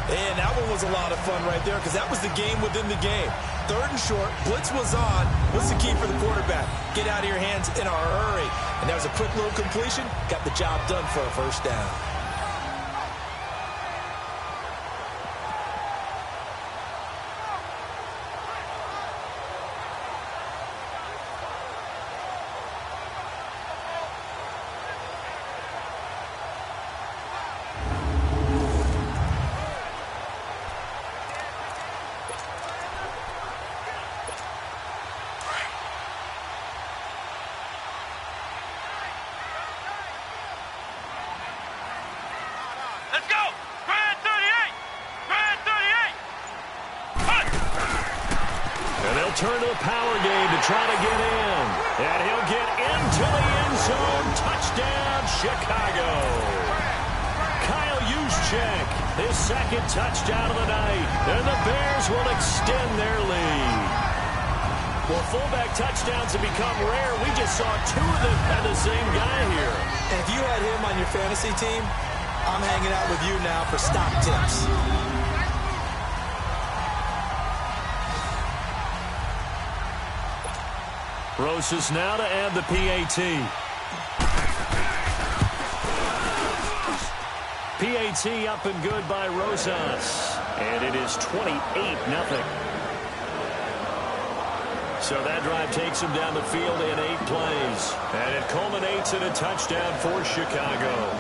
[SPEAKER 6] And that one was a lot of fun right there because that was the game within the game. Third and short, blitz was on. What's the key for the quarterback? Get out of your hands in a hurry. And that was a quick little completion. Got the job done for a first down.
[SPEAKER 8] Let's go! Grand 38! Grand 38! Punt!
[SPEAKER 5] And they'll turn to the power game to try to get in. And he'll get into the end zone. Touchdown, Chicago. Kyle Juszczyk, his second touchdown of the night. And the Bears will extend their lead. Well, fullback touchdowns have become rare. We just saw 2 of them by the same guy here.
[SPEAKER 6] And if you had him on your fantasy team, I'm hanging out with you now for stock tips.
[SPEAKER 5] Rosas now to add the PAT. PAT up and good by Rosas. And it is 28-0. So that drive takes him down the field in 8 plays. And it culminates in a touchdown for Chicago.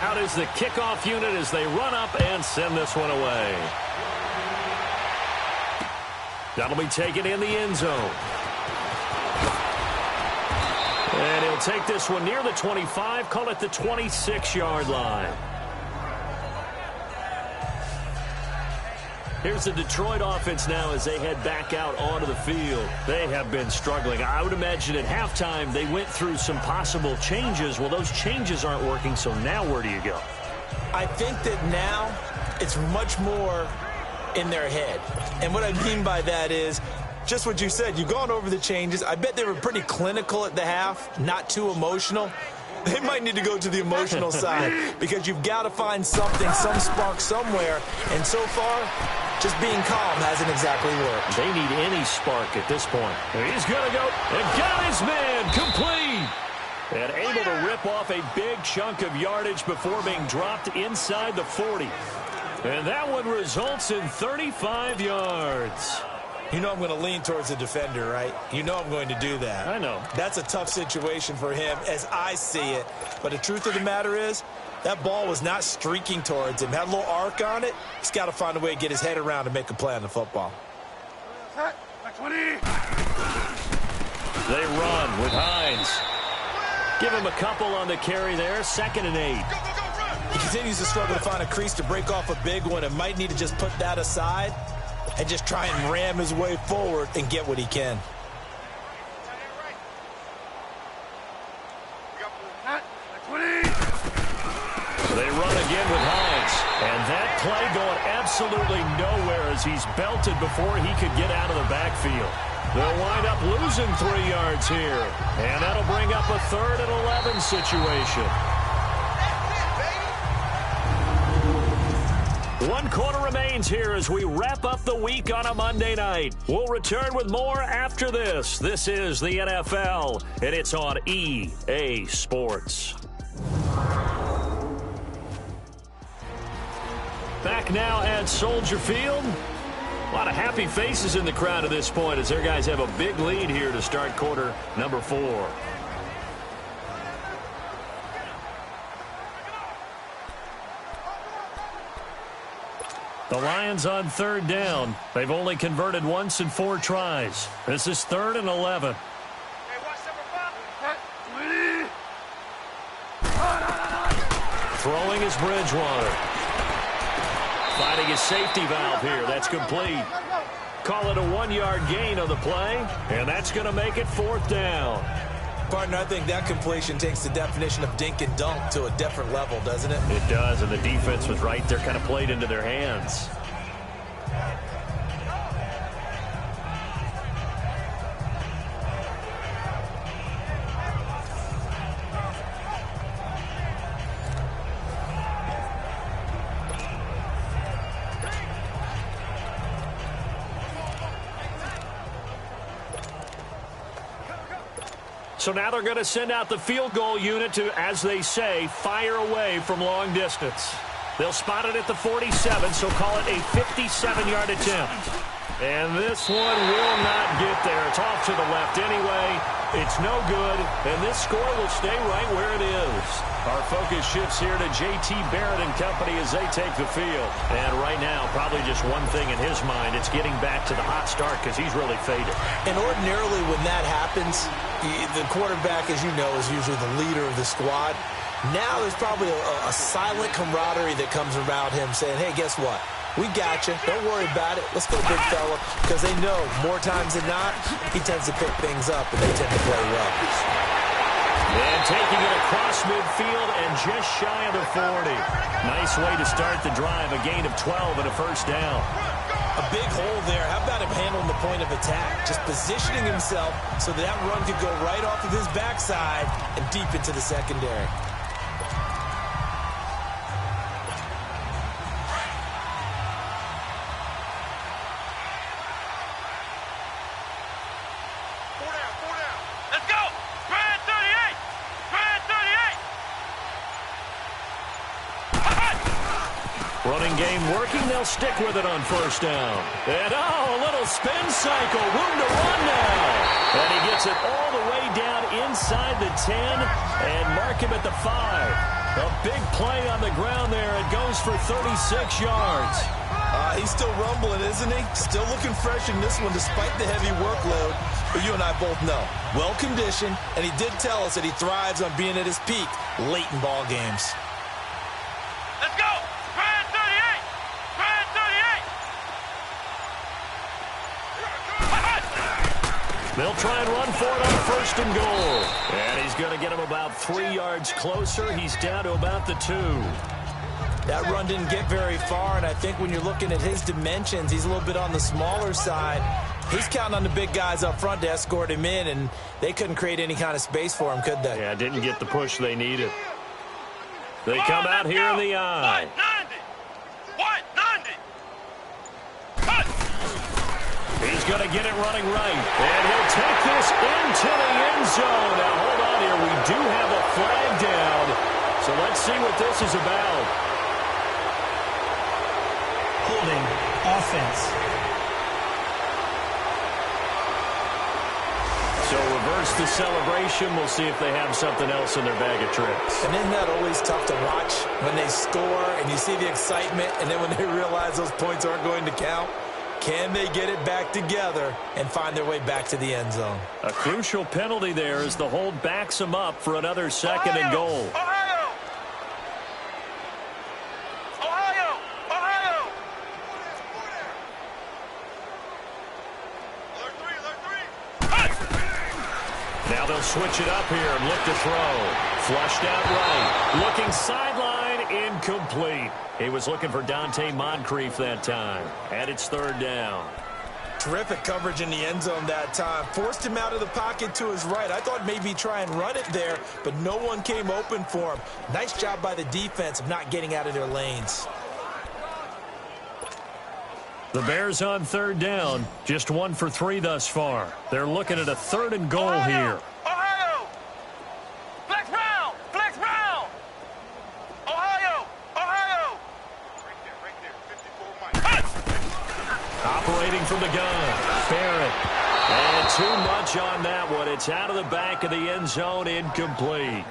[SPEAKER 5] Out is the kickoff unit as they run up and send this one away. That'll be taken in the end zone. And he'll take this one near the 25, call it the 26-yard line. Here's the Detroit offense now as they head back out onto the field. They have been struggling. I would imagine at halftime they went through some possible changes. Well, those changes aren't working, so now where do you go?
[SPEAKER 6] I think that now it's much more in their head. And what I mean by that is just what you said. You've gone over the changes. I bet they were pretty clinical at the half, not too emotional. They might need to go to the emotional side because you've got to find something, some spark somewhere. And so far, just being calm hasn't exactly worked.
[SPEAKER 5] They need any spark at this point. He's going to go and got his man complete. And able to rip off a big chunk of yardage before being dropped inside the 40. And that one results in 35 yards.
[SPEAKER 6] You know I'm going to lean towards the defender, right? You know I'm going to do that.
[SPEAKER 5] I know.
[SPEAKER 6] That's a tough situation for him as I see it. But the truth of the matter is, that ball was not streaking towards him. Had a little arc on it. He's got to find a way to get his head around and make a play on the football.
[SPEAKER 5] They run with Hines. Give him a couple on the carry there. 2nd and 8.
[SPEAKER 6] He continues to struggle to find a crease to break off a big one and might need to just put that aside and just try and ram his way forward and get what he can.
[SPEAKER 5] They run again with Hines. And that play going absolutely nowhere as he's belted before he could get out of the backfield. They'll wind up losing 3 yards here. And that'll bring up a 3rd and 11 situation. 1 quarter remains here as we wrap up the week on a Monday night. We'll return with more after this. This is the NFL, and it's on EA Sports. back now at Soldier Field. A lot of happy faces in the crowd at this point as their guys have a big lead here to start quarter number 4. The Lions on 3rd down. They've only converted once in 4 tries. This is 3rd and 11. Throwing is Bridgewater. Finding his safety valve here. That's complete. Call it a 1-yard gain on the play, and that's going to make it 4th down.
[SPEAKER 6] Partner, I think that completion takes the definition of dink and dunk to a different level, doesn't it?
[SPEAKER 5] It does, and the defense was right there, kind of played into their hands. So now they're going to send out the field goal unit to, as they say, fire away from long distance. They'll spot it at the 47, so call it a 57-yard attempt. And this one will not get there. It's off to the left anyway. It's no good, and this score will stay right where it is. Our focus shifts here to J.T. Barrett and company as they take the field. And right now, probably just one thing in his mind. It's getting back to the hot start because he's really faded.
[SPEAKER 6] And ordinarily when that happens, the quarterback, as you know, is usually the leader of the squad. Now there's probably a silent camaraderie that comes around him saying, hey, guess what? We got you. Don't worry about it. Let's go, big fella. Because they know more times than not, he tends to pick things up, and they tend to play well.
[SPEAKER 5] And taking it across midfield and just shy of the 40. Nice way to start the drive. A gain of 12 and a first down.
[SPEAKER 6] A big hole there. How about him handling the point of attack? Just positioning himself so that run could go right off of his backside and deep into the secondary.
[SPEAKER 5] Running game working. They'll stick with it on first down. And, a little spin cycle. Room to run now. And he gets it all the way down inside the 10 and mark him at the 5. A big play on the ground there. It goes for 36 yards.
[SPEAKER 6] He's still rumbling, isn't he? Still looking fresh in this one despite the heavy workload. But you and I both know, well-conditioned, and he did tell us that he thrives on being at his peak late in ball games.
[SPEAKER 8] Let's go! Brand 38! Brand 38!
[SPEAKER 5] They'll try and run for it on first and goal. And he's going to get him about 3 yards closer. He's down to about the 2.
[SPEAKER 6] That run didn't get very far, and I think when you're looking at his dimensions, he's a little bit on the smaller side. He's counting on the big guys up front to escort him in, and they couldn't create any kind of space for him, could they?
[SPEAKER 5] Yeah, didn't get the push they needed. They come out here in the eye.
[SPEAKER 8] 190! Cut!
[SPEAKER 5] He's going to get it running right. And he'll take this into the end zone. Now, hold on here. We do have a flag down. So let's see what this is about.
[SPEAKER 7] Holding offense.
[SPEAKER 5] So reverse the celebration. We'll see if they have something else in their bag of tricks.
[SPEAKER 6] And isn't that always tough to watch when they score and you see the excitement, and then when they realize those points aren't going to count? Can they get it back together and find their way back to the end zone?
[SPEAKER 5] A crucial penalty there as the hold backs them up for another second and goal.
[SPEAKER 8] Ohio! Ohio! Ohio!
[SPEAKER 5] Now they'll switch it up here and look to throw. Flushed out right. Looking sideline, incomplete. He was looking for Dante Moncrief that time. And it's third down.
[SPEAKER 6] Terrific coverage in the end zone that time. Forced him out of the pocket to his right. I thought maybe try and run it there, but no one came open for him. Nice job by the defense of not getting out of their lanes.
[SPEAKER 5] The Bears on third down. Just 1 for 3 thus far. They're looking at a third and goal here.
[SPEAKER 8] Ohio! Flex round! Flex round! Ohio! Ohio! Right there, 50.
[SPEAKER 5] Operating from the gun, Barrett. And too much on that one. It's out of the back of the end zone, incomplete.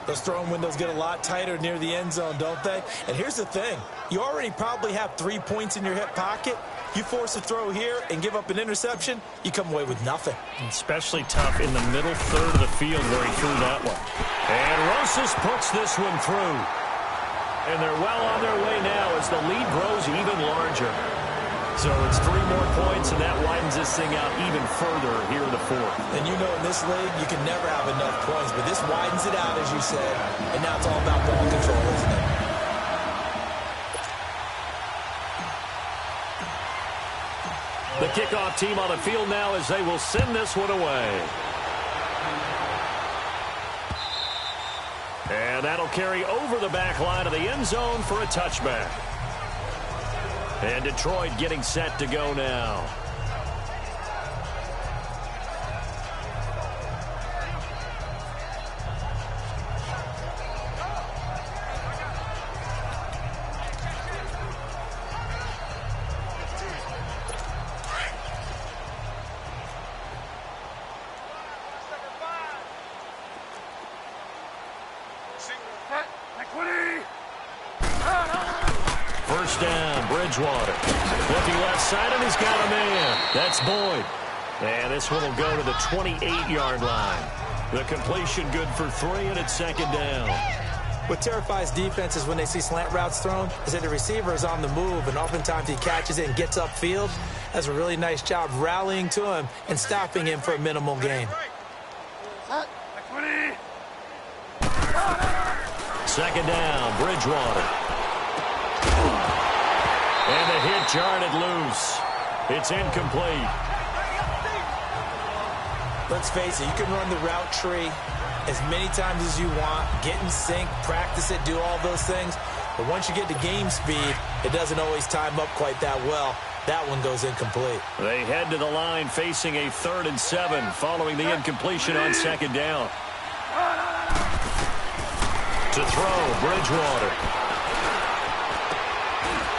[SPEAKER 6] Those throwing windows get a lot tighter near the end zone, don't they? And here's the thing. You already probably have 3 points in your hip pocket. You force a throw here and give up an interception, you come away with nothing.
[SPEAKER 5] Especially tough in the middle third of the field where he threw that one. And Rosas puts this one through. And they're well on their way now as the lead grows even larger. So it's 3 more points, and that widens this thing out even further here in the fourth. And
[SPEAKER 6] you know in this league, you can never have enough points, but this widens it out, as you said, and now it's all about ball control, isn't it?
[SPEAKER 5] The kickoff team on the field now as they will send this one away. And that'll carry over the back line of the end zone for a touchback. And Detroit getting set to go now. First down, Bridgewater. Looking left side, and he's got a man. That's Boyd. And this one will go to the 28-yard line. The completion good for 3, and it's second down.
[SPEAKER 6] What terrifies defenses when they see slant routes thrown is that the receiver is on the move, and oftentimes he catches it and gets upfield. Does a really nice job rallying to him and stopping him for a minimal gain.
[SPEAKER 5] Second down, Bridgewater. And the hit jarred it loose. It's incomplete.
[SPEAKER 6] Let's face it, you can run the route tree as many times as you want, get in sync, practice it, do all those things. But once you get to game speed, it doesn't always time up quite that well. That one goes incomplete.
[SPEAKER 5] They head to the line facing a 3rd and 7 following the incompletion on second down. To throw, Bridgewater.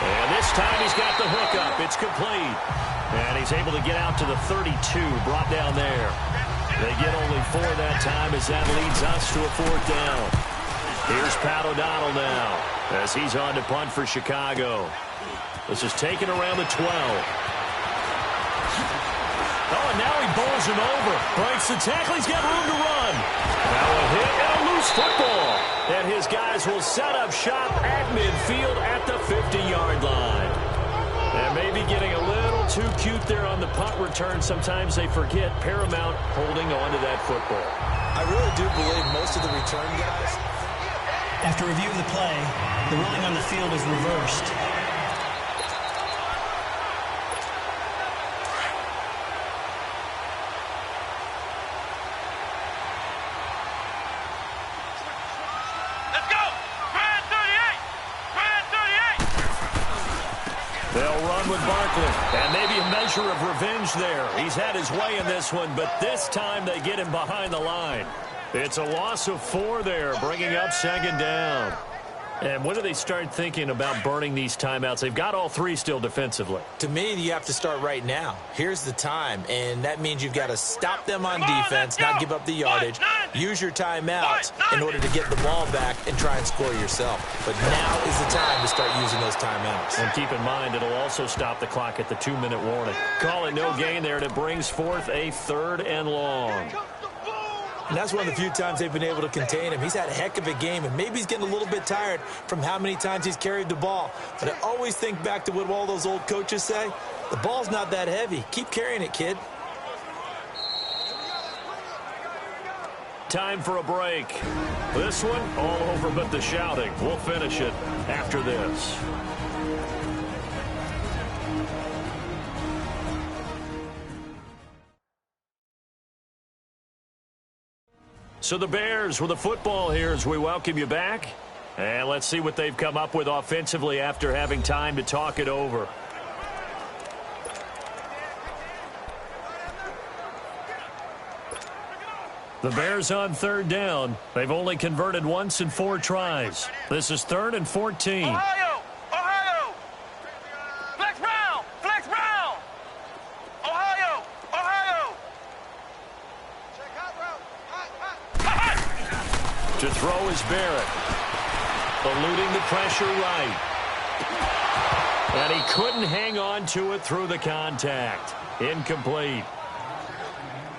[SPEAKER 5] And this time he's got the hookup. It's complete. And he's able to get out to the 32, brought down there. They get only 4 that time as that leads us to a 4th down. Here's Pat O'Donnell now as he's on to punt for Chicago. This is taken around the 12. Oh, and now he bowls him over. Breaks the tackle. He's got room to run. Now a hit and a loose football. And his guys will set up shop at midfield at the 50-yard line. And maybe getting a little too cute there on the punt return. Sometimes they forget paramount holding on to that football.
[SPEAKER 6] I really do believe most of the return guys.
[SPEAKER 7] After review of the play, the ruling on the field is reversed.
[SPEAKER 5] They'll run with Barkley, and maybe a measure of revenge there. He's had his way in this one, but this time they get him behind the line. It's a loss of 4 there, bringing up second down. And when do they start thinking about burning these timeouts? They've got all 3 still defensively.
[SPEAKER 6] To me, you have to start right now. Here's the time, and that means you've got to stop them on defense, not give up the yardage, use your timeouts in order to get the ball back and try and score yourself. But now is the time to start using those timeouts.
[SPEAKER 5] And keep in mind, it'll also stop the clock at the 2-minute warning. Call it no gain there, and it brings forth a 3rd and long.
[SPEAKER 6] And that's one of the few times they've been able to contain him. He's had a heck of a game, and maybe he's getting a little bit tired from how many times he's carried the ball. But I always think back to what all those old coaches say. The ball's not that heavy. Keep carrying it, kid.
[SPEAKER 5] Time for a break. This one, all over but the shouting. We'll finish it after this. So the Bears with the football here as we welcome you back. And let's see what they've come up with offensively after having time to talk it over. The Bears on 3rd down. They've only converted once in 4 tries. This is 3rd and 14.
[SPEAKER 8] Ohio! Ohio! Flex round! Flex round!
[SPEAKER 5] To throw is Barrett. Eluding the pressure right. And he couldn't hang on to it through the contact. Incomplete.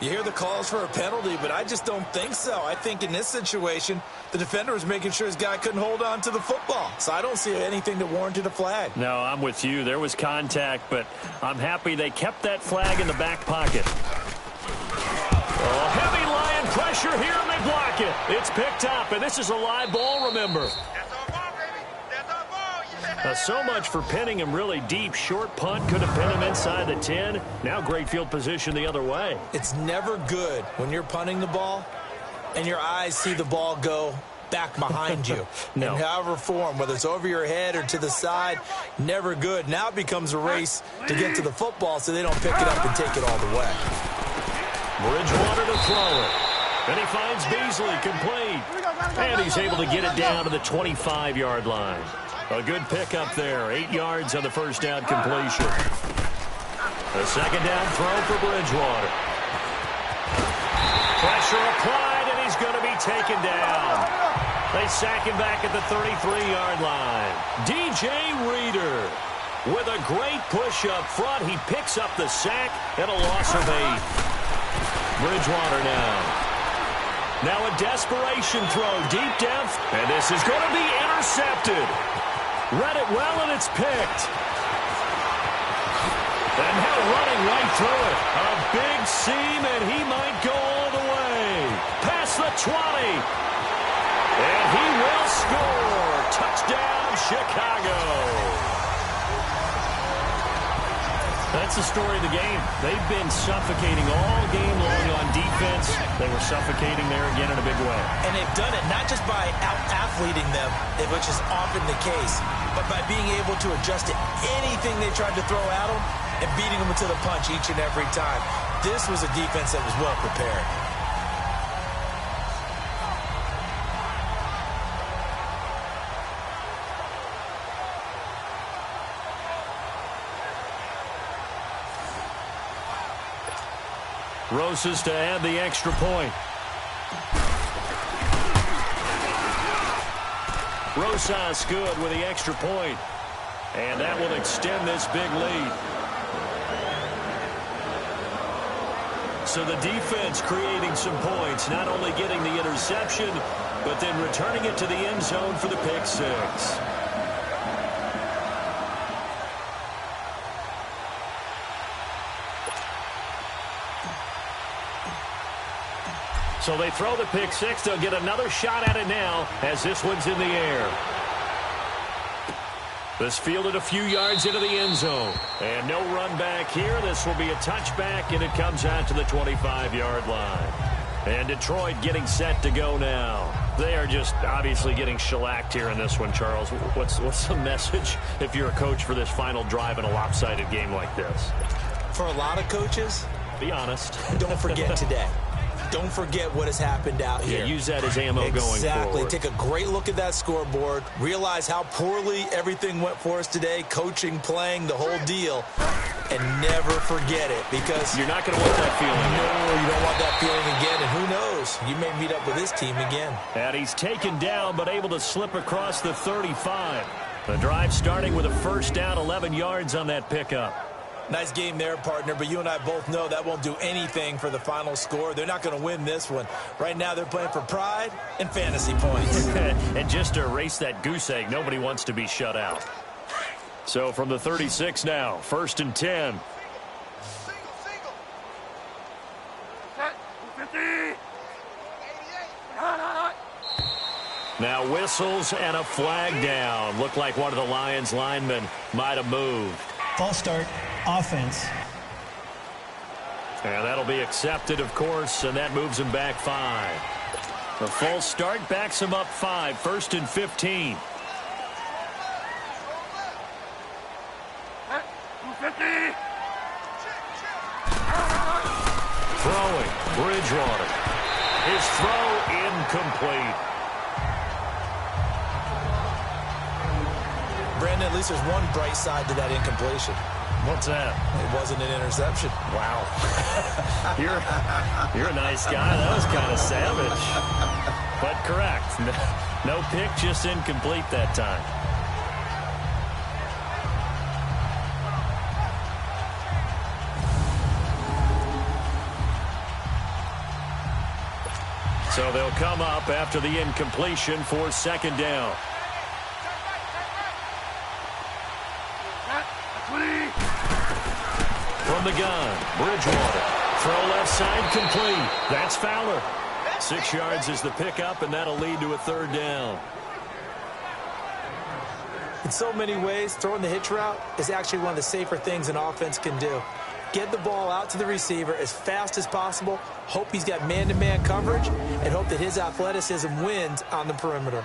[SPEAKER 6] You hear the calls for a penalty, but I just don't think so. I think in this situation, the defender was making sure his guy couldn't hold on to the football. So I don't see anything that warranted a flag.
[SPEAKER 5] No, I'm with you. There was contact, but I'm happy they kept that flag in the back pocket. Oh, heavy Lion pressure here, and they block it. It's picked up, and this is a live ball, remember. So much for pinning him really deep. Short punt could have pinned him inside the 10. Now great field position the other way.
[SPEAKER 6] It's never good when you're punting the ball and your eyes see the ball go back behind you.
[SPEAKER 5] No.
[SPEAKER 6] In however form, whether it's over your head or to the side, never good. Now it becomes a race to get to the football so they don't pick it up and take it all the way.
[SPEAKER 5] Bridgewater to throw it. And he finds Beasley complete. And he's able to get it down to the 25-yard line. A good pickup there. 8 yards on the first down completion. A second down throw for Bridgewater. Pressure applied, and he's going to be taken down. They sack him back at the 33-yard line. DJ Reader with a great push up front. He picks up the sack and a loss of 8. Bridgewater now. Now a desperation throw deep down. And this is going to be intercepted. Read it well, and it's picked. And now running right through it. A big seam, and he might go all the way. Past the 20. And he will score. Touchdown, Chicago. That's the story of the game. They've been suffocating all game long on defense. They were suffocating there again in a big way.
[SPEAKER 6] And they've done it not just by out-athleting them, which is often the case, but by being able to adjust to anything they tried to throw at them and beating them to the punch each and every time. This was a defense that was well prepared.
[SPEAKER 5] Rosas to add the extra point. Rosas good with the extra point. And that will extend this big lead. So the defense creating some points, not only getting the interception, but then returning it to the end zone for the pick six. So they throw the pick six. They'll get another shot at it now as this one's in the air. This fielded a few yards into the end zone. And no run back here. This will be a touchback, and it comes out to the 25-yard line. And Detroit getting set to go now. They are just obviously getting shellacked here in this one, Charles. What's the message if you're a coach for this final drive in a lopsided game like this?
[SPEAKER 6] For a lot of coaches,
[SPEAKER 5] be honest.
[SPEAKER 6] Don't forget today. Don't forget what has happened out here.
[SPEAKER 5] Yeah, use that as ammo going forward.
[SPEAKER 6] Exactly. Take a great look at that scoreboard. Realize how poorly everything went for us today. Coaching, playing, the whole deal. And never forget it, because
[SPEAKER 5] you're not going to want that feeling.
[SPEAKER 6] No, you don't want that feeling again. And who knows? You may meet up with this team again.
[SPEAKER 5] And he's taken down, but able to slip across the 35. The drive starting with a first down, 11 yards on that pickup.
[SPEAKER 6] Nice game there, partner, but you and I both know that won't do anything for the final score. They're not going to win this one. Right now, they're playing for pride and fantasy points.
[SPEAKER 5] And just to erase that goose egg, nobody wants to be shut out. So from the 36 now, 1st and 10. Now whistles and a flag down. Looked like one of the Lions linemen might have moved.
[SPEAKER 7] False start, offense.
[SPEAKER 5] And that'll be accepted, of course, and that moves him back 5. The false start backs him up 5, 1st and 15. Throwing, Bridgewater. His throw incomplete.
[SPEAKER 6] Brandon, at least there's one bright side to that incompletion.
[SPEAKER 5] What's that?
[SPEAKER 6] It wasn't an interception.
[SPEAKER 5] Wow. You're a nice guy. That was kind of savage. But correct. No pick, just incomplete that time. So they'll come up after the incompletion for second down. From the gun, Bridgewater. Throw left side complete. That's Fowler. 6 yards is the pickup, and that'll lead to a third down.
[SPEAKER 6] In so many ways, throwing the hitch route is actually one of the safer things an offense can do. Get the ball out to the receiver as fast as possible, hope he's got man-to-man coverage, and hope that his athleticism wins on the perimeter.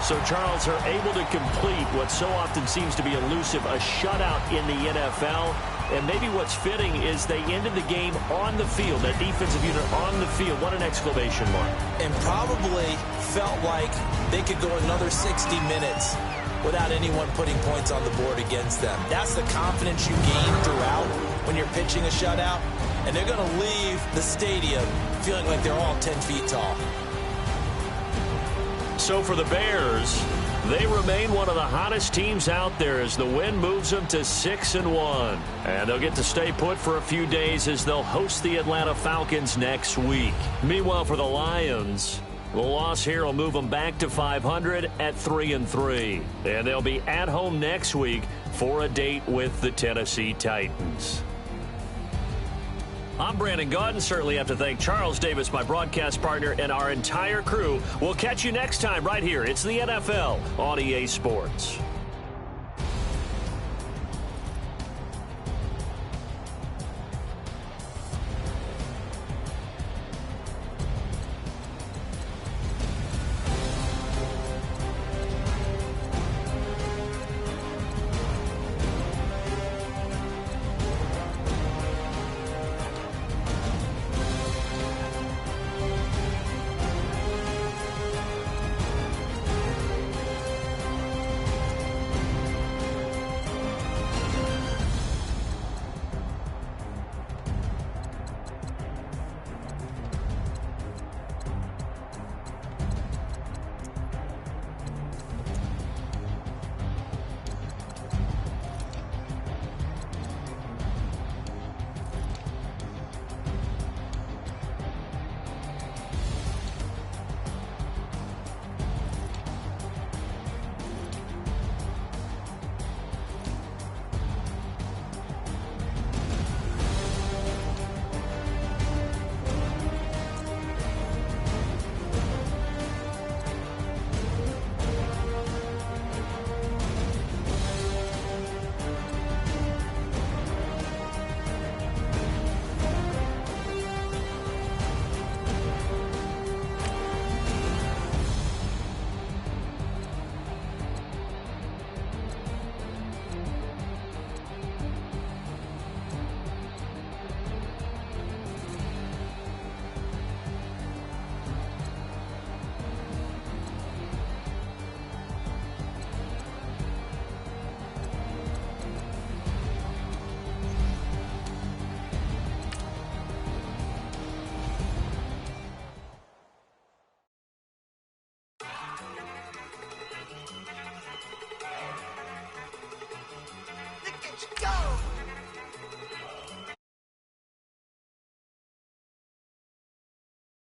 [SPEAKER 5] So Charles are able to complete what so often seems to be elusive, a shutout in the NFL. And maybe what's fitting is they ended the game on the field, that defensive unit on the field. What an exclamation mark.
[SPEAKER 6] And probably felt like they could go another 60 minutes without anyone putting points on the board against them. That's the confidence you gain throughout when you're pitching a shutout. And they're going to leave the stadium feeling like they're all 10 feet tall.
[SPEAKER 5] So for the Bears, they remain one of the hottest teams out there as the win moves them to 6-1. And they'll get to stay put for a few days as they'll host the Atlanta Falcons next week. Meanwhile, for the Lions, the loss here will move them back to 500 at 3-3. And they'll be at home next week for a date with the Tennessee Titans. I'm Brandon Gaudin. Certainly have to thank Charles Davis, my broadcast partner, and our entire crew. We'll catch you next time right here. It's the NFL on EA Sports.